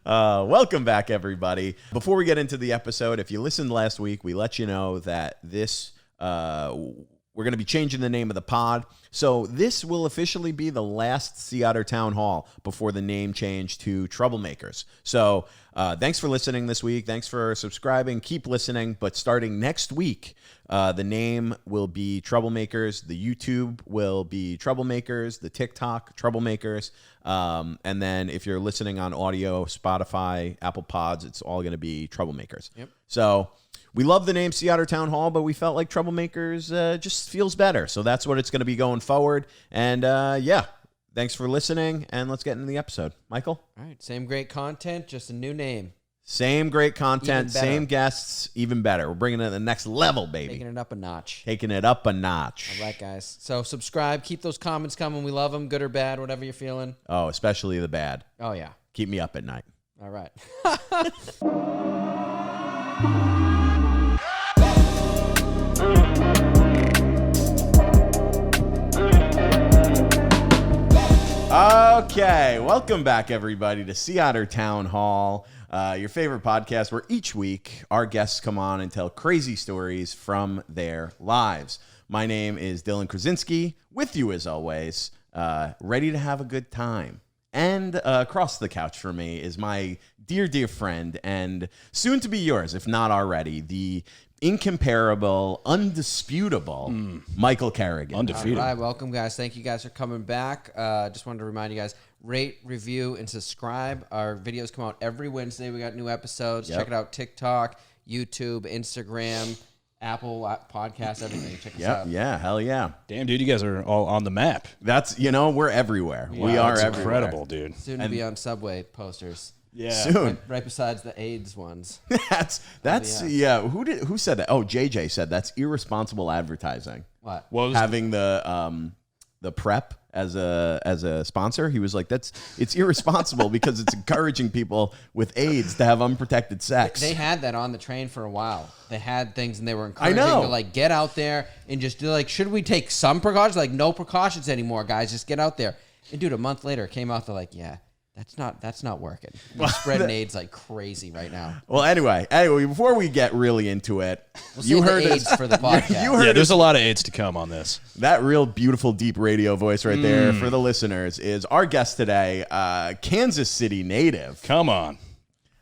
Welcome back, everybody. Before we get into the episode, if you listened last week, we let you know that we're going to be changing the name of the pod. So this will officially be the last Sea Otter Town Hall before the name change to Troublemakers. So thanks for listening this week. Thanks for subscribing. Keep listening. But starting next week, the name will be Troublemakers. The YouTube will be Troublemakers. The TikTok, Troublemakers. And then if you're listening on audio, Spotify, Apple Pods, it's all going to be Troublemakers. Yep. So we love the name Sea Otter Town Hall, but we felt like Troublemakers just feels better. So that's what it's going to be going forward. And yeah, thanks for listening. And let's get into the episode. Michael? All right. Same great content, just a new name. Same great content, same guests, even better. We're bringing it to the next level, baby. Taking it up a notch. Taking it up a notch. All right, guys. So subscribe. Keep those comments coming. We love them, good or bad, whatever you're feeling. Oh, especially the bad. Oh, yeah. Keep me up at night. All right. Okay, welcome back, everybody, to Sea Otter Town Hall, your favorite podcast where each week our guests come on and tell crazy stories from their lives. My name is Dylan Krasinski, with you as always, ready to have a good time. And across the couch for me is my dear, dear friend, and soon to be yours, if not already, the incomparable, undisputable Michael Kerrigan. Undefeated. All right, welcome, guys. Thank you guys for coming back. Just wanted to remind you guys, rate, review, and subscribe. Our videos come out every Wednesday. We got new episodes. Check it out. TikTok, YouTube, Instagram, Apple Podcasts, everything. Check us out. Yeah, hell yeah. Damn, dude, you guys are all on the map. That's, we're everywhere. Wow, we are everywhere. Incredible, dude. Soon to be on Subway posters. Yeah. Soon. Right besides the AIDS ones. that's yeah. Who said that? Oh, JJ said that's irresponsible advertising. What? Having the prep as a sponsor. He was like, it's irresponsible because it's encouraging people with AIDS to have unprotected sex. They had that on the train for a while. They had things and they were encouraging to like get out there and just do like, should we take some precautions? Like no precautions anymore, guys. Just get out there. And dude, a month later it came out. They're like, yeah. That's not working. We're spreading AIDS like crazy right now. Well, anyway, before we get really into it, you heard AIDS for the podcast. There's a lot of AIDS to come on this. That real beautiful deep radio voice right there for the listeners is our guest today, Kansas City native. Come on,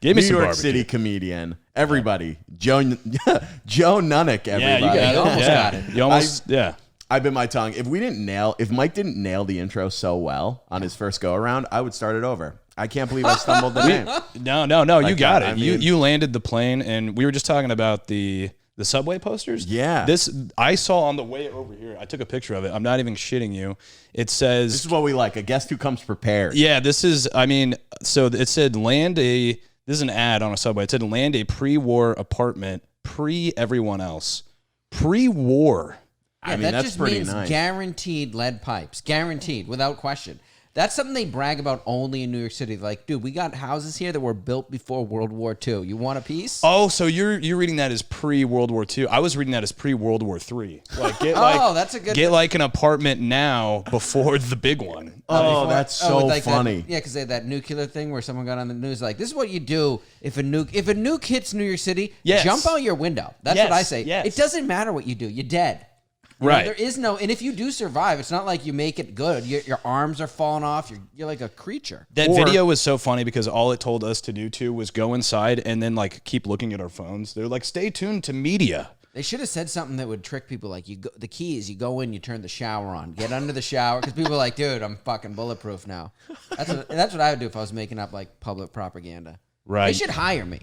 give me some New York barbecue. City comedian. Everybody, Joe Nunnink. Everybody, Yeah, you got it. You almost got it. You almost, yeah. I bit my tongue. If Mike didn't nail the intro so well on his first go around, I would start it over. I can't believe I stumbled the name. No, you got it. I mean, you landed the plane, and we were just talking about the Subway posters. Yeah. This I saw on the way over here. I took a picture of it. I'm not even shitting you. It says, this is what we like, a guest who comes prepared. Yeah, this is, so it said this is an ad on a Subway. It said land a pre-war apartment, everyone else. Pre-war. Yeah, that that's just pretty means nice. Guaranteed lead pipes. Guaranteed, without question. That's something they brag about only in New York City. Like, dude, we got houses here that were built before World War II. You want a piece? Oh, so you're reading that as pre-World War II. I was reading that as pre-World War III. Like, that's a good. Get like an apartment now before the big one. That's so funny. Because they had that nuclear thing where someone got on the news like, this is what you do if a nuke hits New York City. Yes. Jump out your window. That's what I say. Yes. It doesn't matter what you do. You're dead. Right. There is no, and if you do survive, it's not like you make it good. Your arms are falling off. You're like a creature. That video was so funny because all it told us to do too was go inside and then like keep looking at our phones. They're like, stay tuned to media. They should have said something that would trick people. Like the key is you go in, you turn the shower on, get under the shower because people are like, dude, I'm fucking bulletproof now. That's what I would do if I was making up like public propaganda. Right. They should hire me.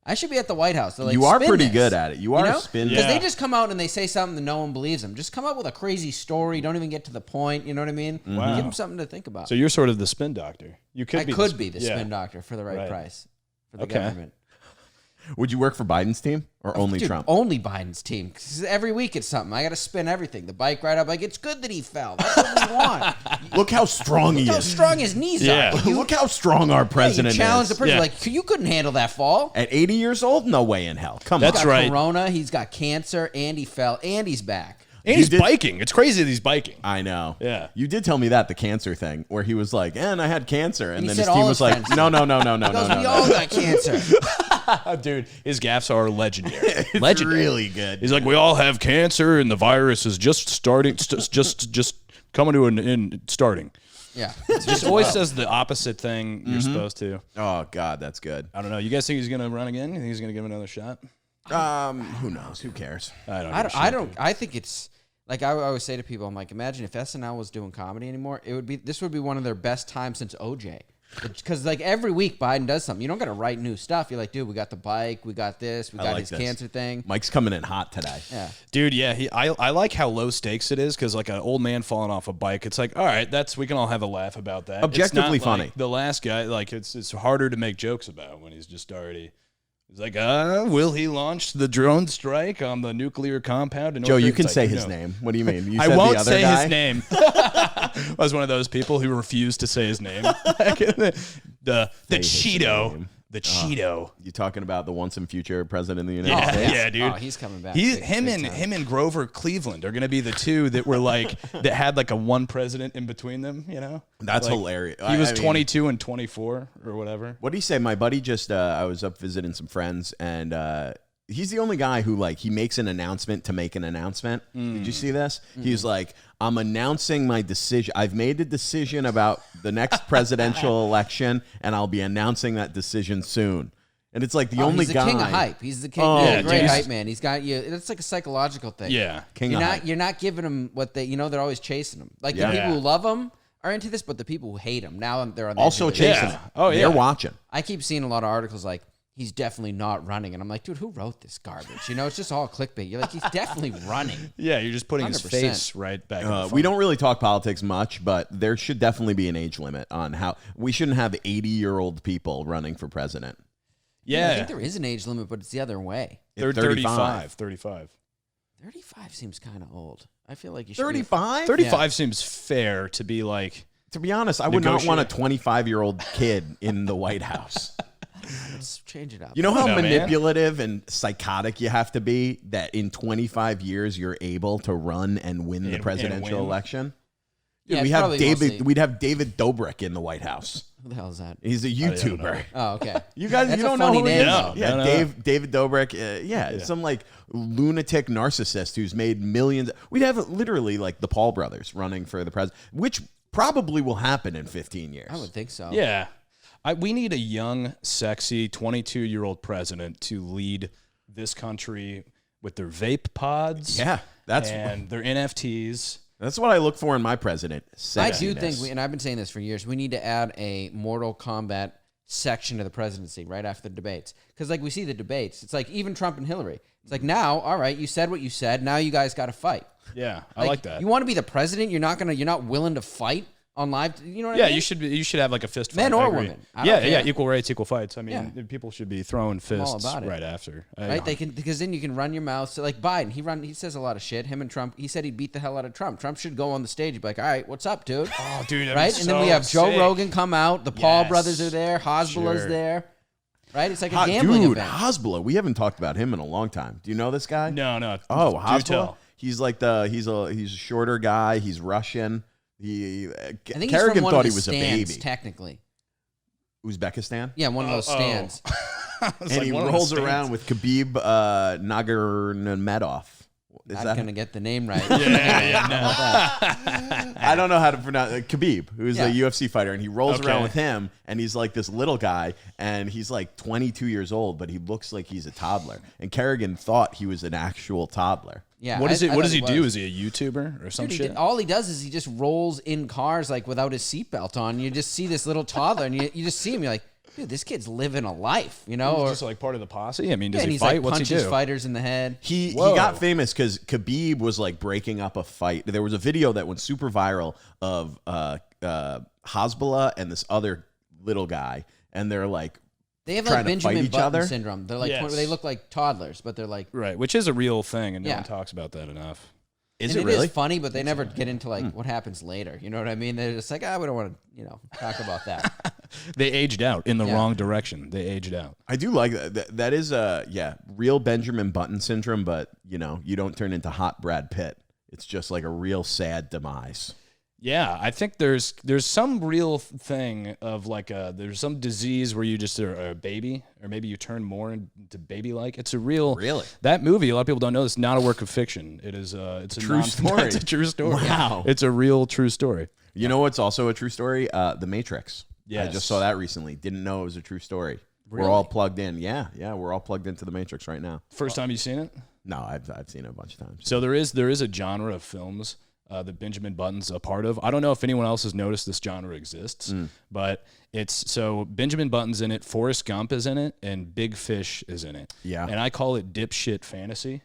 I should be at the White House. Like, you are pretty this. good at it. You are spin. Because they just come out and they say something that no one believes them. Just come up with a crazy story. Don't even get to the point. You know what I mean? Wow. Give them something to think about. So you're sort of the spin doctor. You could. I could be the spin doctor for the right price for the government. Would you work for Biden's team or only Trump? Only Biden's team. 'Cause every week it's something. I got to spin everything. The bike ride up. Like, it's good that he fell. That's what we want. Look how strong he is. Look how strong his knees are. Look how strong our president you challenge is. the person. Like, you couldn't handle that fall. At 80 years old? No way in hell. Come on. That's right. Corona. He's got cancer, and he fell, and he's back. And he's biking. It's crazy that he's biking. I know. Yeah. You did tell me that, the cancer thing, where he was like, and I had cancer. And then said his team all was his like, friends no. we all got cancer. Dude, his gaffes are legendary. It's legendary. really good. He's like, we all have cancer, and the virus is just starting, just coming to an end, starting. Yeah. Just always says the opposite thing you're supposed to. Oh, God, that's good. I don't know. You guys think he's going to run again? You think he's going to give him another shot? Who knows? Who cares? I think it's like I always say to people, I'm like, imagine if SNL was doing comedy anymore, this would be one of their best times since OJ. Because like every week Biden does something. You don't got to write new stuff. You're like, dude, we got the bike, we got this, we got his cancer thing. Mike's coming in hot today. Yeah, dude. Yeah, I like how low stakes it is because like an old man falling off a bike, it's like, all right, we can all have a laugh about that. Objectively it's not funny. Like the last guy, like it's harder to make jokes about when he's just already. He's like, will he launch the drone strike on the nuclear compound? In Joe, you North can Korea? say his name. What do you mean? You I said won't the other say guy? his name. I was one of those people who refused to say his name. the Cheeto. name. The Cheeto. You talking about the once and future president of the United States? Yeah, dude. Oh, he's coming back. Him and Grover Cleveland are going to be the two that were like that had like a one president in between them. You know, That's like, hilarious. He was I mean, 22 and 24 or whatever. What do you say? My buddy just, I was up visiting some friends, and he's the only guy who, like, he makes an announcement to make an announcement. Did you see this? He's like, I'm announcing my decision. I've made a decision about the next presidential election, and I'll be announcing that decision soon. And it's like the only he's guy. He's the king of hype. He's the king. Oh, he's a great geez. hype man. He's got you. It's like a psychological thing. Yeah, King of hype. You're not giving them what they. They're always chasing them. Like Yeah. the people who love him are into this, but the people who hate him now they're on the Also edge of their chasing seat. it. Oh, yeah. They're watching. I keep seeing a lot of articles like he's definitely not running, and I'm like, dude, who wrote this garbage? It's just all clickbait. You're like, he's definitely running. Yeah, you're just putting his 100%. face right back. in the We front. don't really talk politics much, but there should definitely be an age limit on how we shouldn't have 80-year-old people running for president. Yeah, I think there is an age limit, but it's the other way. they're 35. 35 seems kind of old. I feel like you should. 35? 35 seems fair to be like. To be honest, I would not want a Negotiate. 25-year-old kid in the White House. Let's change it up. You know how No, man. manipulative and psychotic you have to be that in 25 years you're able to run and win the And presidential win. election? Dude, Yeah, we it's have probably David. We'd have David Dobrik in the White House. Who the hell is that? He's a don't YouTuber. know. Oh, okay. You guys, That's you a don't know funny who he name, is? though. Yeah, No. David Dobrik. Yeah, some like lunatic narcissist who's made millions. We'd have literally like the Paul brothers running for the president, which probably will happen in 15 years. I would think so. Yeah. We need a young, sexy 22-year-old president to lead this country with their vape pods. Yeah, and their NFTs. That's what I look for in my president. I do think, Sexiness. and I've been saying this for years, we need to add a Mortal Kombat section to the presidency right after the debates. Because, like, we see the debates. It's like even Trump and Hillary. It's like, now, all right, you said what you said. Now you guys got to fight. Yeah, I like that. You want to be the president? You're not willing to fight on live. You know what I mean? you should have like a fist fight. Men I or agree. women. I Yeah, don't yeah, care. equal rights, equal fights. I mean, Yeah. people should be throwing all fists about it. right after. Right? They can, because then you can run your mouth. So like Biden, he says a lot of shit. Him and Trump, he said he'd beat the hell out of Trump. Trump should go on the stage and be like, all right, what's up, dude? Oh, dude, that'd be Right? And then we so have Joe sick. Rogan come out. The Paul Yes. brothers are there. Hezbollah's Sure. there. Right? It's like a gambling Dude, event. Hezbollah. We haven't talked about him in a long time. Do you know this guy? No. Oh, Do Hezbollah. tell. He's like he's a shorter guy. He's Russian. I think Kerrigan he's from one thought of he the was stands, a baby. technically. Uzbekistan. Yeah, one of those stands. And he rolls around with Khabib Nurmagomedov. Is Not that going to get the name right. I don't know how to pronounce Khabib, who's a Yeah. UFC fighter, and he rolls around Okay. with him, and he's like this little guy, and he's like 22 years old, but he looks like he's a toddler. And Kerrigan thought he was an actual toddler. Yeah, What is it? I What thought does he was. do? Is he a YouTuber or some Dude, shit? all he does is he just rolls in cars like without his seatbelt on. You just see this little toddler, and you just see him. You're like, dude, this kid's living a life, you know? He's Or, just like part of the posse. I mean, does and he he's fight? like What's he punches do? fighters in the head. He Whoa. got famous because Khabib was like breaking up a fight. There was a video that went super viral of Hezbollah and this other little guy, and they're like They have trying like to fight Benjamin each Button other? syndrome. They're like Yes. they look like toddlers, but they're like. Right, which is a real thing, and no Yeah. one talks about that enough. Is And it really? is funny, but they never get into like what happens later. You know what I mean? They're just like, we don't want to, talk about that. They aged out in the Yeah. wrong direction. They aged out. I do like that. That is real Benjamin Button syndrome, but you don't turn into hot Brad Pitt. It's just like a real sad demise. Yeah, I think there's some real thing of like there's some disease where you just are a baby, or maybe you turn more into baby-like. It's a real that movie. A lot of people don't know it's not a work of fiction. It is it's a true story. It's a true story. Wow, it's a real true story. You know what's also a true story? The Matrix. Yes. I just saw that recently. Didn't know it was a true story. Really? We're all plugged in. Yeah, we're all plugged into the Matrix right now. First time you've seen it? No, I've seen it a bunch of times. So there is a genre of films that Benjamin Button's a part of. I don't know if anyone else has noticed this genre exists, but so Benjamin Button's in it, Forrest Gump is in it, and Big Fish is in it. Yeah. And I call it dipshit fantasy.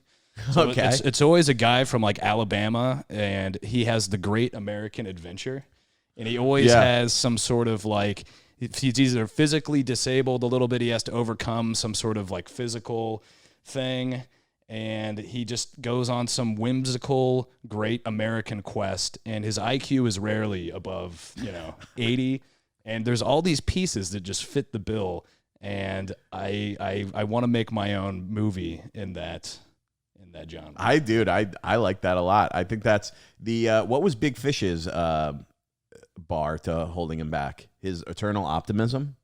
So Okay. It's always a guy from like Alabama, and he has the Great American Adventure, and he always has some sort of like, he's either physically disabled a little bit, he has to overcome some sort of like physical thing, and he just goes on some whimsical great American quest, and his IQ is rarely above 80, and there's all these pieces that just fit the bill, and I want to make my own movie in that genre. I like that a lot. I think that's the what was Big Fish's bar to holding him back? His eternal optimism.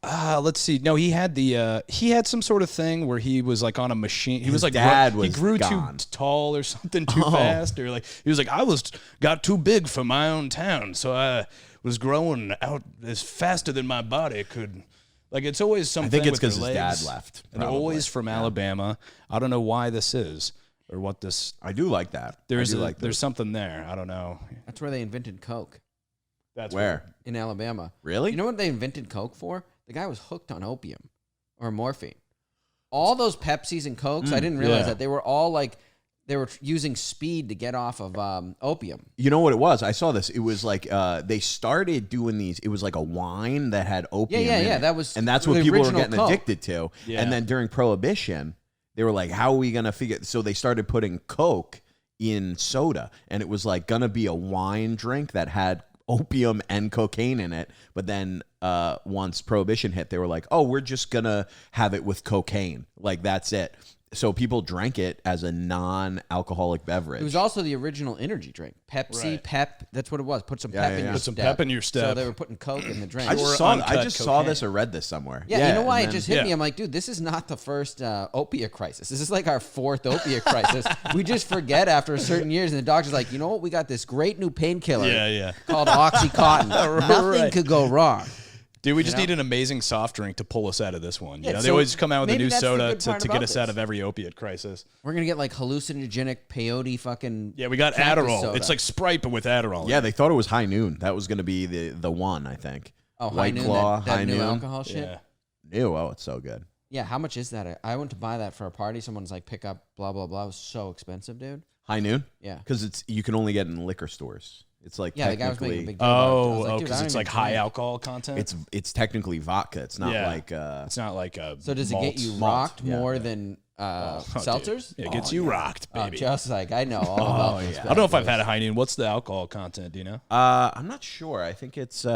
Let's see. No, he had some sort of thing where he was like on a machine. He was like dad he grew gone. too tall or something too fast, or like he was like got too big for my own town, so I was growing out as faster than my body could. Like it's always something. I think it's because his dad left. And they're always from Alabama. I don't know why this is or what this. I do like that. There's something there. I don't know. That's where they invented Coke. That's where in Alabama. Really? You know what they invented Coke for? The guy was hooked on opium or morphine. All those Pepsis and Cokes, I didn't realize that they were all like they were using speed to get off of opium. You know what it was? I saw this. It was like they started doing these. It was like a wine that had opium. in it. That was, and that's what the people were original getting Coke. addicted to. Yeah. And then during Prohibition, they were like, "How are we gonna figure?" So they started putting Coke in soda, and it was like gonna be a wine drink that had opium and cocaine in it. But then once Prohibition hit, they were like, "Oh, we're just gonna have it with cocaine. Like that's it." So people drank it as a non-alcoholic beverage. It was also the original energy drink. Pepsi, Right. Pep. That's what it was. Put some pep in your Put step. some pep in your step. So they were putting Coke in the drink. I just saw this or read this somewhere. Yeah, you know why? and It then- just hit me. I'm like, dude, this is not the first opiate crisis. This is like our fourth opiate crisis. We just forget after a certain years, and the doctor's like, you know what? We got this great new painkiller called Oxycontin. Nothing could go wrong. Dude, we just need an amazing soft drink to pull us out of this one. Yeah, they so always come out with a maybe new that's the soda good part to get about us out this. of every opiate crisis. We're going to get like hallucinogenic peyote fucking. Yeah, we got Trappist Adderall. soda. It's like Sprite, but with Adderall. Yeah, they thought it was High Noon. That was going to be the one, I think. Oh, High White Noon, Claw, that High new Noon. alcohol shit. Yeah. Ew, oh, it's so good. Yeah, how much is that? I went to buy that for a party. Someone's like, pick up blah, blah, blah. It was so expensive, dude. High Noon? Yeah. Because you can only get it in liquor stores. It's like Yeah, the guy was making a technically, big deal about it. I was Oh, like, dude, because I it's don't like even high drink. alcohol content. it's technically vodka. It's not like it's not like a. So does it malt. get you malt. rocked Yeah, more yeah. than Oh, dude. seltzers? It gets you rocked, Oh, baby. just like I know all about this. I don't know if I've had a High Noon. What's the alcohol content? Do you know? I'm not sure. I think it's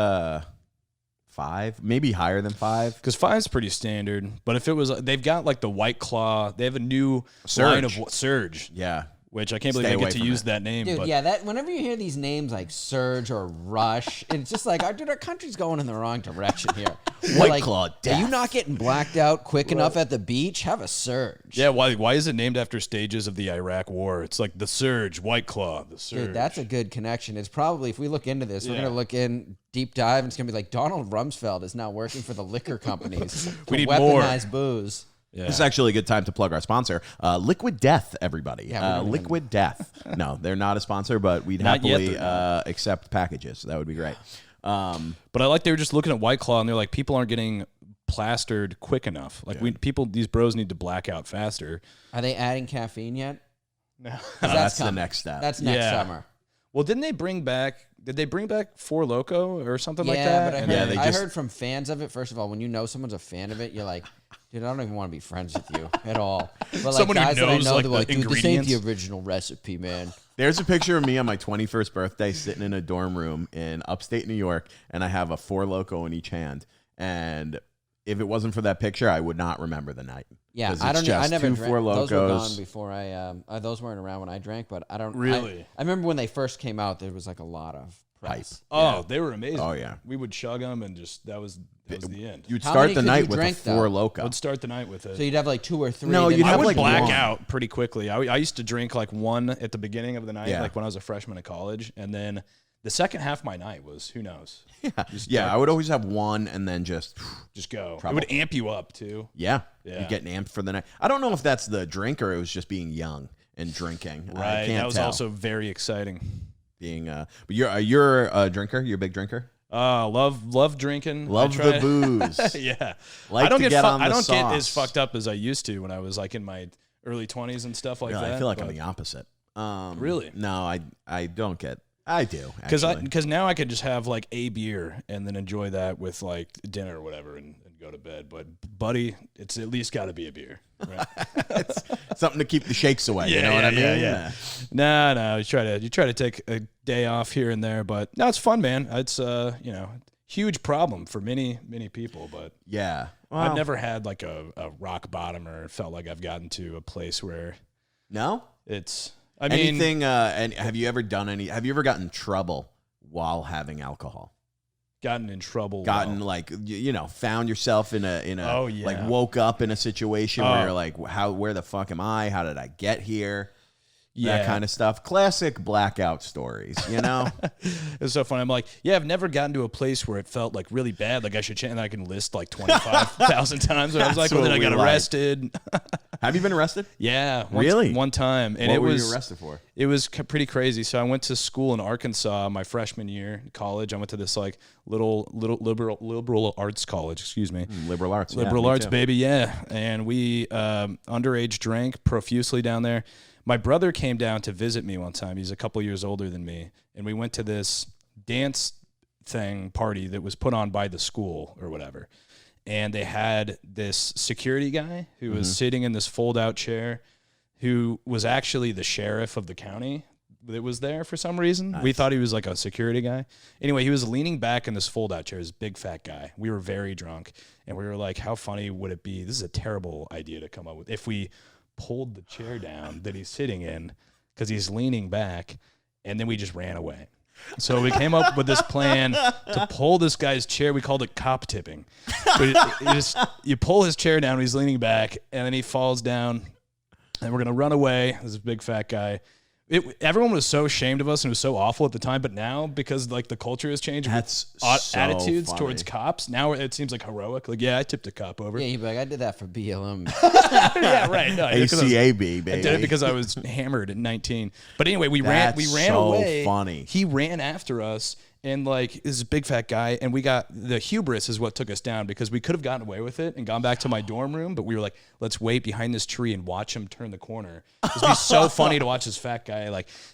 5, maybe higher than 5. Because 5's pretty standard. But if it was, they've got like the White Claw. They have a new line of Surge, Yeah. which I can't believe Stay I away get to from use it. that name. Dude, but yeah, that whenever you hear these names like Surge or Rush, it's just like, dude, our country's going in the wrong direction here. White Like, Claw, Are you death. not getting blacked out quick enough at the beach? Have a Surge. Yeah, why is it named after stages of the Iraq War? It's like the Surge, White Claw, the Surge. Dude, that's a good connection. It's probably, if we look into this, we're Yeah. going to look in deep dive, and it's going to be like Donald Rumsfeld is now working for the liquor companies. We need to more. weaponize booze. Yeah. This is actually a good time to plug our sponsor, Liquid Death, everybody. Yeah, we don't Liquid Death. No, they're not a sponsor, but we'd Not yet, happily they're not. accept packages. That would be great. But I like they were just looking at White Claw and they're like, people aren't getting plastered quick enough. Like these bros need to black out faster. Are they adding caffeine yet? No. 'Cause That's the coming. next step. That's next Yeah. summer. Well, did they bring back Four Loco or something like Yeah, that? but I And heard, they I just- heard from fans of it. First of all, when you know someone's a fan of it, you're like, dude, I don't even want to be friends with you at all. But like Someone who guys that I knows, know, like, they're the like, dude, this ain't ingredients. the original recipe, man. There's a picture of me on my 21st birthday sitting in a dorm room in upstate New York, and I have a Four Loko in each hand. And if it wasn't for that picture, I would not remember the night. Yeah, I don't. I never drank. Four Locos. Those were gone before those weren't around when I drank, but I don't really. I remember when they first came out, there was like a lot of press. Oh, they were amazing. Oh yeah, we would chug them and just that was the end. You'd start the night with a Four Loko. I'd start the night with it. So you'd have like 2 or 3. No, you'd I have would like black one. out pretty quickly. I used to drink like one at the beginning of the night, Yeah. like when I was a freshman at college, and then the second half of my night was who knows. Yeah, I would always have one and then just go. Trouble. It would amp you up too. yeah, Yeah. you're getting amped for the night. I don't know if that's the drink or it was just being young and drinking. I Right, can't that was tell. also very exciting. Being but you're a drinker. You're a big drinker. Love drinking. Love the booze. Yeah, Like I don't to get get on the I don't get as sauce. fucked up as I used to when I was like in my early 20s and stuff like Really, that. I feel like but- I'm the opposite. Really? No, I don't get. I do because now I could just have like a beer and then enjoy that with like dinner or whatever and go to bed. But buddy, it's at least got to be a beer. Right? it's something to keep the shakes away. You know what I mean? Yeah. No, you try to take a day off here and there, but no, it's fun, man. It's huge problem for many people, but Yeah. I've Well, never had like a rock bottom or felt like I've gotten to a place where No. it's. I mean, Anything? And have you ever done any? Have you ever gotten in trouble while having alcohol? gotten in trouble. Gotten well. like found yourself in a Oh, yeah. like woke up in a situation where you're like, where the fuck am I? How did I get here? That kind of stuff. Classic blackout stories, you know? It's so funny. I'm like, yeah, I've never gotten to a place where it felt like really bad. Like I should change, and I can list like 25,000 times. And I was like, That's well, then what I got we like. arrested. Have you been arrested? Yeah. Really? One time. And What it were was you arrested for? It was pretty crazy. So I went to school in Arkansas my freshman year in college. I went to this like little liberal arts college, excuse me. Liberal arts. Liberal me arts, too. baby, yeah. And we underage drank profusely down there. My brother came down to visit me one time. He's a couple years older than me. And we went to this dance party that was put on by the school or whatever. And they had this security guy who was sitting in this fold-out chair who was actually the sheriff of the county that was there for some reason. Nice. We thought he was like a security guy. Anyway, he was leaning back in this fold-out chair, this big fat guy. We were very drunk. And we were like, how funny would it be? This is a terrible idea to come up with. If we pulled the chair down that he's sitting in because he's leaning back, and then we just ran away. So we came up with this plan to pull this guy's chair. We called it cop tipping. You pull his chair down, he's leaning back, and then he falls down, and we're going to run away. This big fat guy. Everyone was so ashamed of us, and it was so awful at the time. But now, because like the culture has changed, That's with so attitudes funny. towards cops, now it seems like heroic. Like, yeah, I tipped a cop over. Yeah, you'd be like, I did that for BLM. Yeah, right. No, I did it 'cause I was- ACAB, baby. I did it because I was hammered at 19. But anyway, we That's ran so away. funny. He ran after us, and like this is a big fat guy, and we got the hubris is what took us down because we could have gotten away with it and gone back to my dorm room, but we were like, let's wait behind this tree and watch him turn the corner. It'd be so funny to watch this fat guy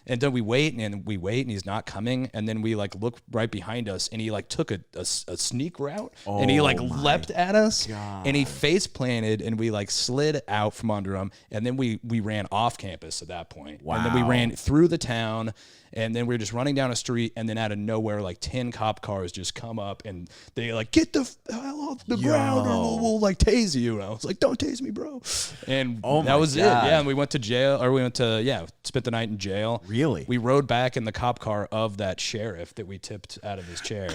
and then we wait and he's not coming, and then we like look right behind us, and he like took a sneak route, and he like leapt at us, and he face planted, and we like slid out from under him, and then we ran off campus at that point. And then we Wow. ran through the town, and then we were just running down a street, and then out of nowhere, like 10 cop cars just come up, and they like, get the hell off the ground, or we'll like tase you. And I was like, don't tase me, bro. And that was it. God. Yeah, and we went to jail, or we went to spent the night in jail. Really? We rode back in the cop car of that sheriff that we tipped out of his chair.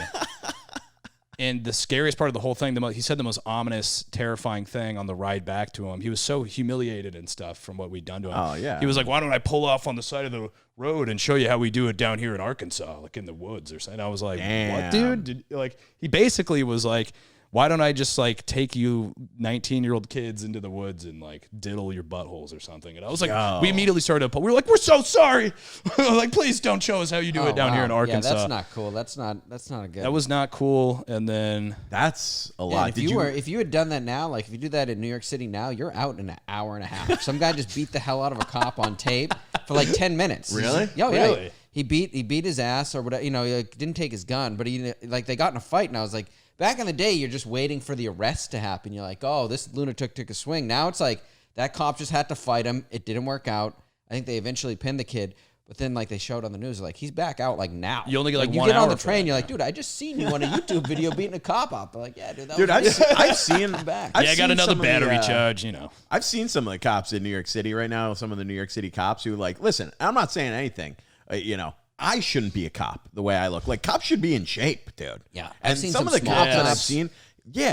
And the scariest part of the whole thing, he said the most ominous, terrifying thing on the ride back to him. He was so humiliated and stuff from what we'd done to him. Oh, yeah. He was like, why don't I pull off on the side of the road and show you how we do it down here in Arkansas, like in the woods or something. I was like, Damn. what, dude? He basically was like, why don't I just like take you 19-year-old kids into the woods and like diddle your buttholes or something? And I was like, we immediately started we were like, we're so sorry. Like, please don't show us how you do it down here in Arkansas. Yeah, that's not cool. That's not a good. That was not cool. And then That's a Yeah, lot. if you had done that now, like if you do that in New York City now, you're out in an hour and a half. Some guy just beat the hell out of a cop on tape for like 10 minutes. Really? Oh, yeah. Really? He beat his ass or whatever. You know, he like, didn't take his gun, but he like they got in a fight, and I was like, back in the day, you're just waiting for the arrest to happen. You're like, oh, this lunatic took a swing. Now it's like that cop just had to fight him. It didn't work out. I think they eventually pinned the kid. But then like they showed on the news, like he's back out like now. You only get like you 1 get on hour the for train, that, you're like, dude, I just seen you on a YouTube video beating a cop up. They're like, yeah, dude, that Dude, was I've seen back. I got another battery charge, I've seen some of the cops in New York City right now, some of the New York City cops who like, listen, I'm not saying anything, I shouldn't be a cop the way I look. Like, cops should be in shape, dude. Yeah. And I've seen some of some the small cops that I've cops. seen,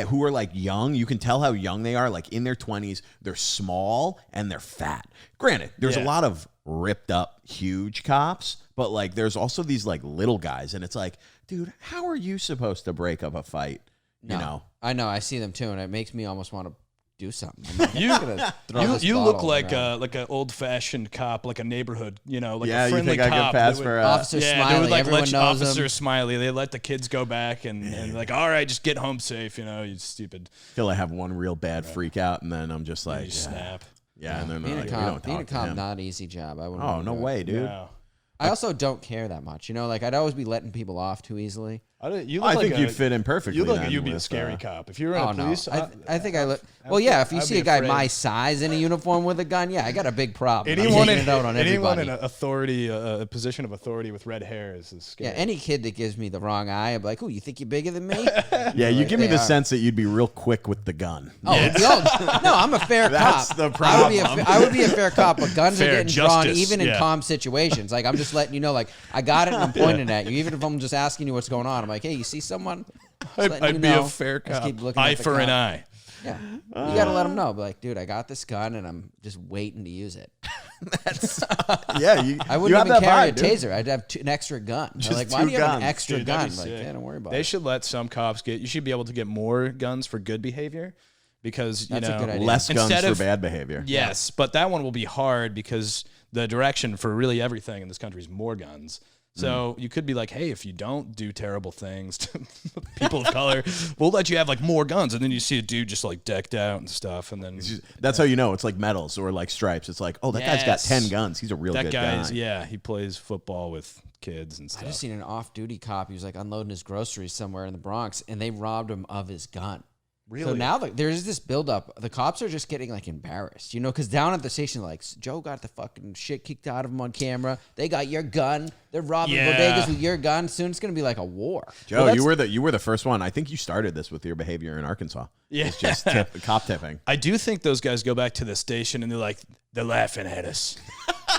who are like young, you can tell how young they are, like in their 20s. They're small and they're fat. Granted, there's a lot of ripped up, huge cops, but like there's also these like little guys, and it's like, dude, how are you supposed to break up a fight? No. You know? I know. I see them too, and it makes me almost want to do something. I'm like, You look like an old fashioned cop, like a neighborhood, like a friendly you think cop. I could pass for Officer they Smiley. would like Everyone let knows Officer him. Smiley. They let the kids go back and like, all right, just get home safe. You stupid. Till I have one real bad freak out, and then I'm just like, You snap. Yeah, and then Being like, a we don't cop, being a talk to cop, him. not an easy job. I wouldn't. Oh, wanna no do it. way, dude. No. I also don't care that much. Like I'd always be letting people off too easily. I think you'd fit in perfectly. You look like then you'd be a with, scary cop. If you were in Oh a police, no, I think I look. Well, yeah. If you I'd see be a guy afraid. my size in a uniform with a gun, yeah, I got a big problem. anyone I'm taking in it out on anyone everybody. in an authority, a position of authority with red hair is scary. Yeah, any kid that gives me the wrong eye, I'm like, "Oh, you think you're bigger than me?" Yeah, you give me They the are. sense that you'd be real quick with the gun. Oh, no, I'm a fair That's cop. the I would be a fair cop, but guns Fair are getting drawn justice, even in yeah. calm situations. Like I'm just letting you know, like I got it and I'm pointing at you. Even if I'm just asking you what's going on, I'm like, hey, you see someone? Just letting I'd you be know. a fair Just cop. keep looking Eye at the for an cop. eye. Yeah, you gotta let them know. Be like, dude, I got this gun and I'm just waiting to use it. Yeah, you, I you wouldn't have even that carry a vibe, dude. taser. I'd have an extra gun. They're Just like, why two do you have an guns. extra Dude, gun? that'd be Like, sick. yeah, don't worry about They it. should let some cops get. You should be able to get more guns for good behavior, because That's a good idea. Less guns Instead for of- bad behavior. Yes, but that one will be hard because the direction for really everything in this country is more guns. So you could be like, hey, if you don't do terrible things to people of color, we'll let you have like more guns. And then you see a dude just like decked out and stuff. And then That's how you know it's like medals or like stripes. It's like, oh, that guy's got Yes. 10 guns. He's a real that good guy guy. is, he plays football with kids and I stuff. just seen an off-duty cop. He was like unloading his groceries somewhere in the Bronx, and they robbed him of his gun. So now there's this buildup. The cops are just getting like embarrassed, because down at the station, like Joe got the fucking shit kicked out of him on camera. They got your gun. They're robbing bodegas with your gun. Soon it's gonna be like a war. Joe, Well, you were the first one. I think you started this with your behavior in Arkansas. Yeah. It's just cop tipping. I do think those guys go back to the station and they're like, they're laughing at us.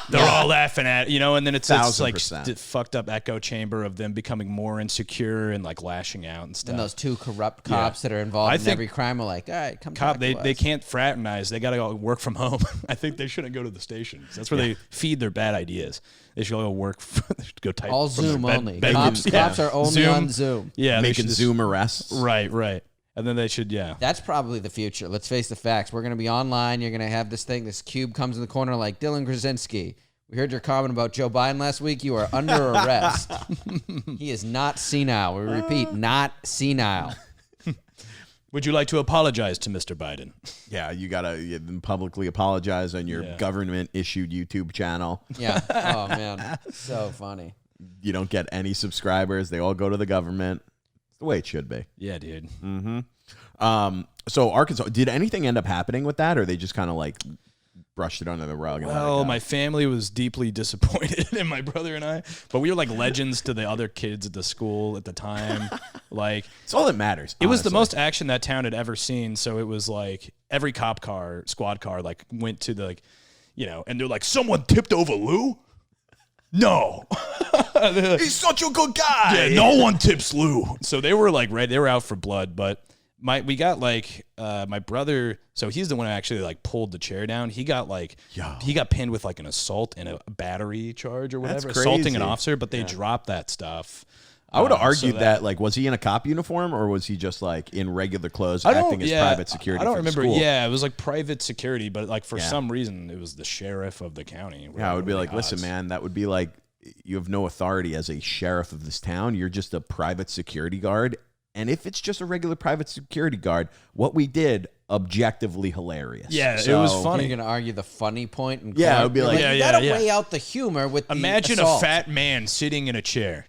They're all laughing at, and then it's like 1000%. fucked up echo chamber of them becoming more insecure and like lashing out and stuff. And those two corrupt cops that are involved I in think every crime are like, all right, come Cop, back they to us. can't fraternize. They got to go work from home. I think they shouldn't go to the stations. That's where they feed their bad ideas. They should go work. They should go type all from their Zoom bed- only. bedrooms. Cops are only on Zoom. Yeah, they Making should just- Zoom arrests. Right. And then they should, That's probably the future. Let's face the facts. We're going to be online. You're going to have this thing. This cube comes in the corner like Dylan Krasinski. We heard your comment about Joe Biden last week. You are under arrest. He is not senile. We repeat, not senile. Would you like to apologize to Mr. Biden? Yeah, you gotta publicly apologize on your government-issued YouTube channel. Yeah. Oh, man. So funny. You don't get any subscribers. They all go to the government. It's the way it should be. Yeah, dude. So Arkansas, did anything end up happening with that, or they just kind of like brushed it under the rug? And let it Well, go? my family was deeply disappointed in my brother and I, but we were like legends to the other kids at the school at the time. Like, it's all that matters. it was the honestly. most action that town had ever seen. So it was like every cop car, squad car, like went to the, and they're like, someone tipped over Lou? No. He's such a good guy. Yeah, no one tips Lou. So they were like, they were out for blood, but we got like my brother, so he's the one who actually like pulled the chair down. He got like he got pinned with like an assault and a battery charge or whatever, That's assaulting crazy. an officer, but they dropped that stuff. I would have So argued that, like, was he in a cop uniform or was he just like in regular clothes I don't- acting as private security? I don't for the remember. school? Yeah, it was like private security, but like for Yeah. some reason it was the sheriff of the county. Yeah, I would be What are like, the listen, odds? man, that would be like you have no authority as a sheriff of this town. You're just a private security guard. And if it's just a regular private security guard, what we did, objectively hilarious. Yeah, it So- was funny. You're going to argue the funny point? And Yeah, court? I would be You're like, you yeah, got to yeah. weigh out the humor with Imagine the a assault. fat man sitting in a chair.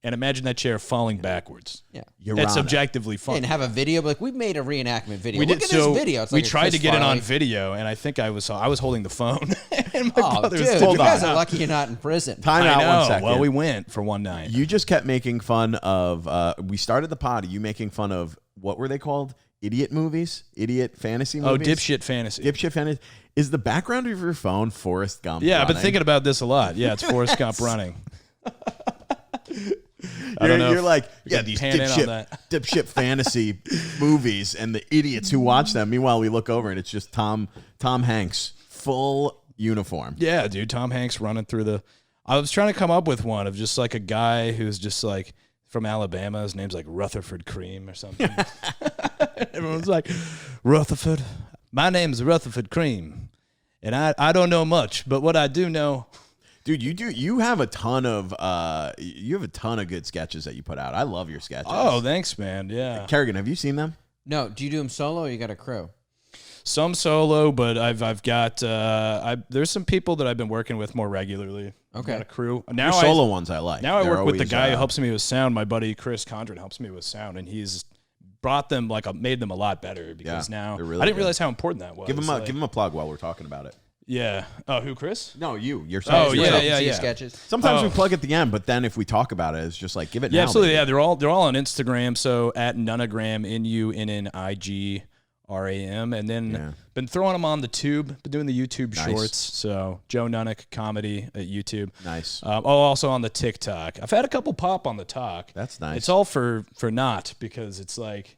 and imagine that chair falling backwards. Yeah. It's objectively fun. And have a video, like we made a reenactment video. We Look did, at so this video. It's we like tried to get it on video, and I think I was holding the phone. And my brother was you guys are lucky you're not in prison. Time out 1 second. Well, we went for one night. You just kept making fun of, we started the pod, you making fun of, what were they called? Idiot movies? Idiot fantasy movies? Oh, dipshit fantasy. Dipshit fantasy. Is the background of your phone Forrest Gump? Yeah, I've been running? thinking about this a lot. Yeah, it's Forrest Gump running. I don't know. You're like, we yeah, could these pan in on that. dipshit fantasy movies and the idiots who watch them. Meanwhile, we look over and it's just Tom Hanks, full uniform. Yeah, dude, Tom Hanks running through the. I was trying to come up with one of just like a guy who's just like from Alabama. His name's like Rutherford Cream or something. Everyone's like, Rutherford. My name's Rutherford Cream, and I don't know much, but what I do know. Dude, you have a ton of good sketches that you put out. I love your sketches. Oh, thanks, man. Yeah. Kerrigan, have you seen them? No, do you do them solo or you got a crew? Some solo, but I've got there's some people that I've been working with more regularly. Okay. Got a crew. Your solo ones I like. Now I They're work with the always, guy who helps me with sound. My buddy Chris Condren helps me with sound, and he's brought them made them a lot better because now really I didn't good. realize how important that was. Give him a plug while we're talking about it. Yeah. Oh, who, Chris? No, yourself. Oh, yeah. Sketches. Sometimes we plug at the end, but then if we talk about it, it's just like give it. Yeah, now, absolutely. baby. Yeah, they're all on Instagram. So at Nunnigram, NUNNIGRAM, and then been throwing them on the tube. Been doing the YouTube shorts. So Joe Nunnink comedy at YouTube. Nice. Also on the TikTok. I've had a couple pop on the talk. That's nice. It's all for naught because it's like.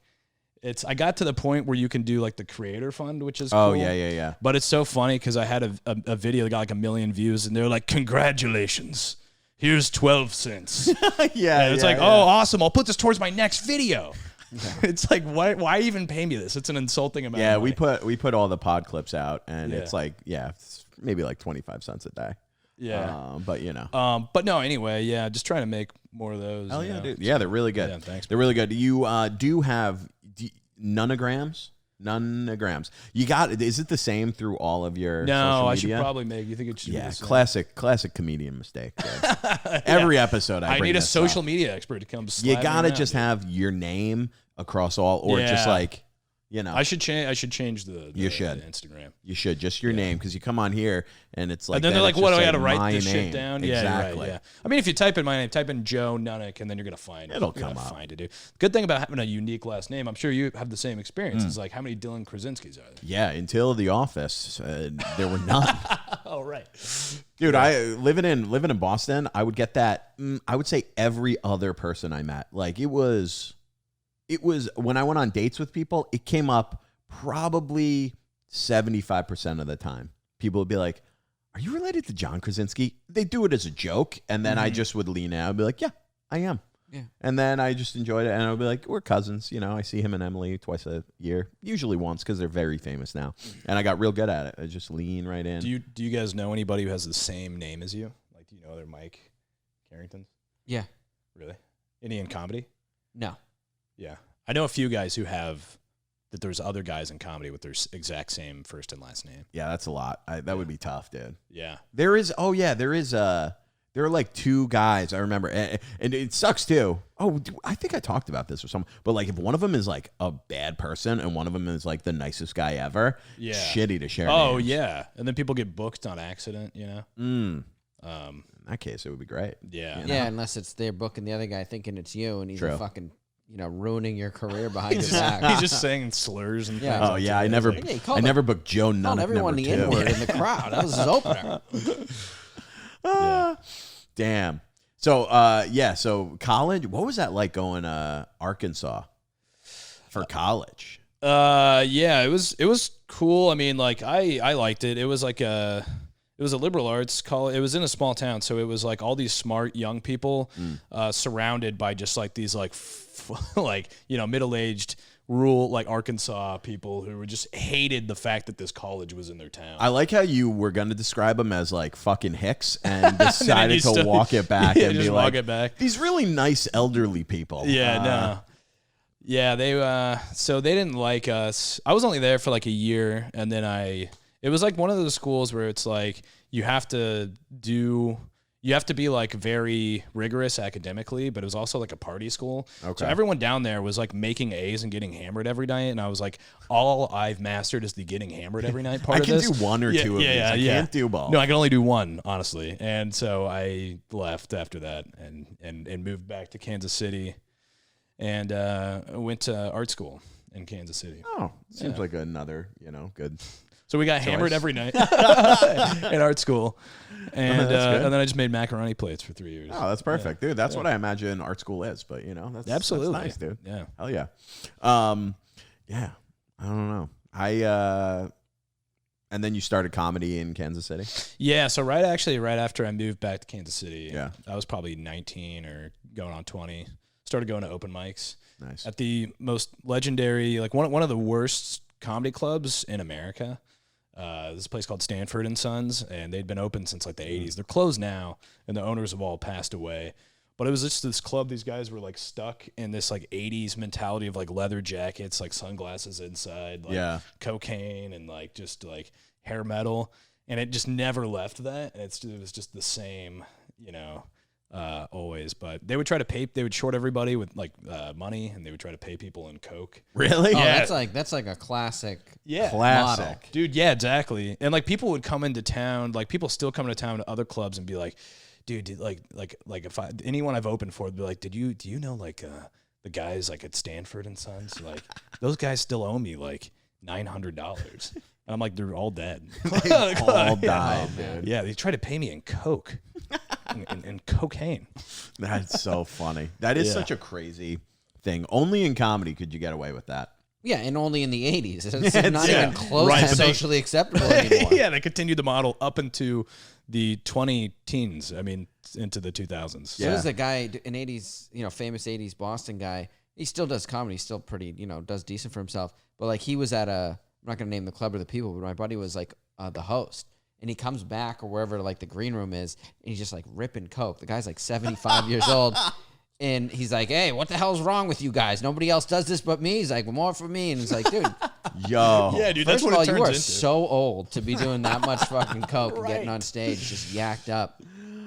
I got to the point where you can do like the creator fund, which is cool. Oh, yeah. But it's so funny because I had a video that got like 1 million views, and they're like, "Congratulations, here's 12 cents." Yeah, it's like, "Oh, awesome! I'll put this towards my next video." It's like, why even pay me this? It's an insulting amount. Yeah, of money. we put all the pod clips out, and it's like, it's maybe like 25 cents a day. Yeah, but you know. But no, anyway, yeah, just trying to make more of those. Oh yeah, dude. Yeah, they're really good. Yeah, thanks. They're really good. You do have nunnigrams. You got it. Is it the same through all of your social media? I should probably make. You think it should? Yeah, be the same? classic comedian mistake. Every episode, I need a this social up. media expert to come. You slap me gotta around, just dude. have your name across all, or just like. You know, I should change the you should. the Instagram. You should just your name because you come on here and it's like. And then they're like, it's "What do just I got to like write this my shit name. down?" Exactly. Yeah, right, yeah. I mean, if you type in my name, type in Joe Nunnink, and then you're gonna find it. It'll come up. Find it, dude. Good thing about having a unique last name, I'm sure you have the same experience. Is like, how many Dylan Krasinskis are there? Yeah, until The Office, there were none. Oh right, Dude. I living in Boston. I would get that. I would say every other person I met, like it was when I went on dates with people, it came up. Probably 75% of the time, people would be like, "Are you related to John Krasinski?" They do it as a joke, and then I just would lean out and be like, "Yeah, I am." Yeah. And then I just enjoyed it, and I would be like, "We're cousins." You know, I see him and Emily twice a year, usually once because they're very famous now. And I got real good at it. I just lean right in. Do you guys know anybody who has the same name as you? Like, do you know other Mike Carringtons? Yeah. Really? Any in comedy? No. Yeah, I know a few guys who have. That there's other guys in comedy with their exact same first and last name. Yeah, that's a lot. That would be tough, dude. Yeah. There are like 2 guys I remember, and it sucks too. Oh, I think I talked about this or something. But like, if one of them is like a bad person and one of them is like the nicest guy ever, shitty to share. Oh names. yeah, and then people get booked on accident. You know. In that case, it would be great. Yeah. Yeah, unless it's they're booking the other guy thinking it's you, and he's True. a fucking ruining your career behind your back. He's just saying slurs and Yeah. things. Oh yeah, I never booked Joe Nunnink. Called everyone the number 2. N-word in the crowd. That was his opener. Damn. So so college. What was that like going Arkansas for college? Yeah, it was cool. I mean, like I liked it. It was like a liberal arts college. It was in a small town, so it was like all these smart young people surrounded by just like these like middle-aged rural like Arkansas people who were just hated the fact that this college was in their town. I like how you were going to describe them as like fucking hicks and decided to walk it back and just be walk like, it back. These really nice elderly people. Yeah, no. Yeah, they so they didn't like us. I was only there for like a year, and then it was like one of those schools where it's like you you have to be like very rigorous academically, but it was also like a party school. Okay. So everyone down there was like making A's and getting hammered every night. And I was like, all I've mastered is the getting hammered every night part of this. I can do one or two of these. I can't do both. No, I can only do one, honestly. And so I left after that and moved back to Kansas City and went to art school in Kansas City. Oh, seems like another, good. So we got hammered every night in art school. And then I just made macaroni plates for 3 years. Oh, that's perfect, dude. That's what I imagine art school is. But that's absolutely that's nice, dude. Yeah, hell yeah. Yeah. I don't know. And then you started comedy in Kansas City. Yeah. So right after I moved back to Kansas City, I was probably 19 or going on 20. Started going to open mics. Nice. At the most legendary, like one of the worst comedy clubs in America. This place called Stanford and Sons, and they'd been open since like the 80s. They're closed now, and the owners have all passed away. But it was just this club. These guys were like stuck in this like 80s mentality of like leather jackets, like sunglasses inside, like cocaine and like just like hair metal. And it just never left that. And it was just the same, always. But they would try to pay, they would short everybody with like money, and they would try to pay people in coke. Really? Oh, Yeah. that's like a classic Classic. model. Dude, yeah, exactly. And like people would come into town, like people still come to town to other clubs and be like, dude, like if anyone I've opened for would be like, do you know like the guys like at Stanford and Sons, like those guys still owe me like $900. And I'm like, they're all dead. They all died, dude. Yeah, they tried to pay me in coke and cocaine. That's so funny. That is such a crazy thing. Only in comedy could you get away with that. Yeah, and only in the 80s. It's not even close to socially acceptable anymore. Yeah, they continued the model up into the 20 teens. I mean, into the 2000s. So there's a guy, an 80s, famous 80s Boston guy. He still does comedy. He's still pretty, does decent for himself. But like he was at I'm not going to name the club or the people, but my buddy was like the host. And he comes back or wherever like the green room is, and he's just like ripping coke. The guy's like 75 years old. And he's like, hey, what the hell's wrong with you guys? Nobody else does this but me. He's like, well, more for me. And he's like, dude. Yo. Yeah, dude, First that's what of all, it turns you are into. so old to be doing that much fucking coke and getting on stage just yacked up.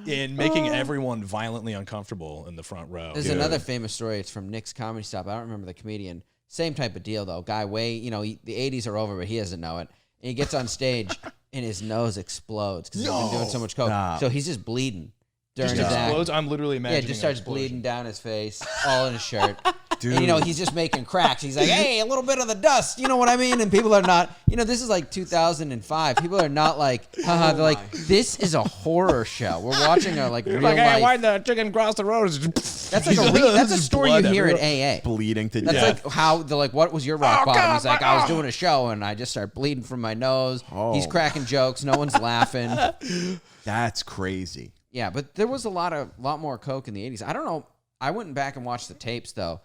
And making everyone violently uncomfortable in the front row. There's another famous story. It's from Nick's Comedy Stop. I don't remember the comedian. Same type of deal, though. Guy the 80s are over, but he doesn't know it. And he gets on stage, and his nose explodes because he's been doing so much coke. So he's just bleeding during his act. I'm literally imagining. Yeah, just starts bleeding down his face, all in his shirt. Dude. And, he's just making cracks. He's like, hey, a little bit of the dust. You know what I mean? And people are not, this is like 2005. People are not like, haha. They're like, this is a horror show. We're watching a real life. Hey, why'd the chicken cross the road? That's like that's a story you hear at AA. Bleeding to That's death. like how they're like, what was your rock bottom? He's like, I was doing a show and I just started bleeding from my nose. Oh. He's cracking jokes. No one's laughing. That's crazy. Yeah, but there was a lot more coke in the 80s. I don't know. I went back and watched the tapes though.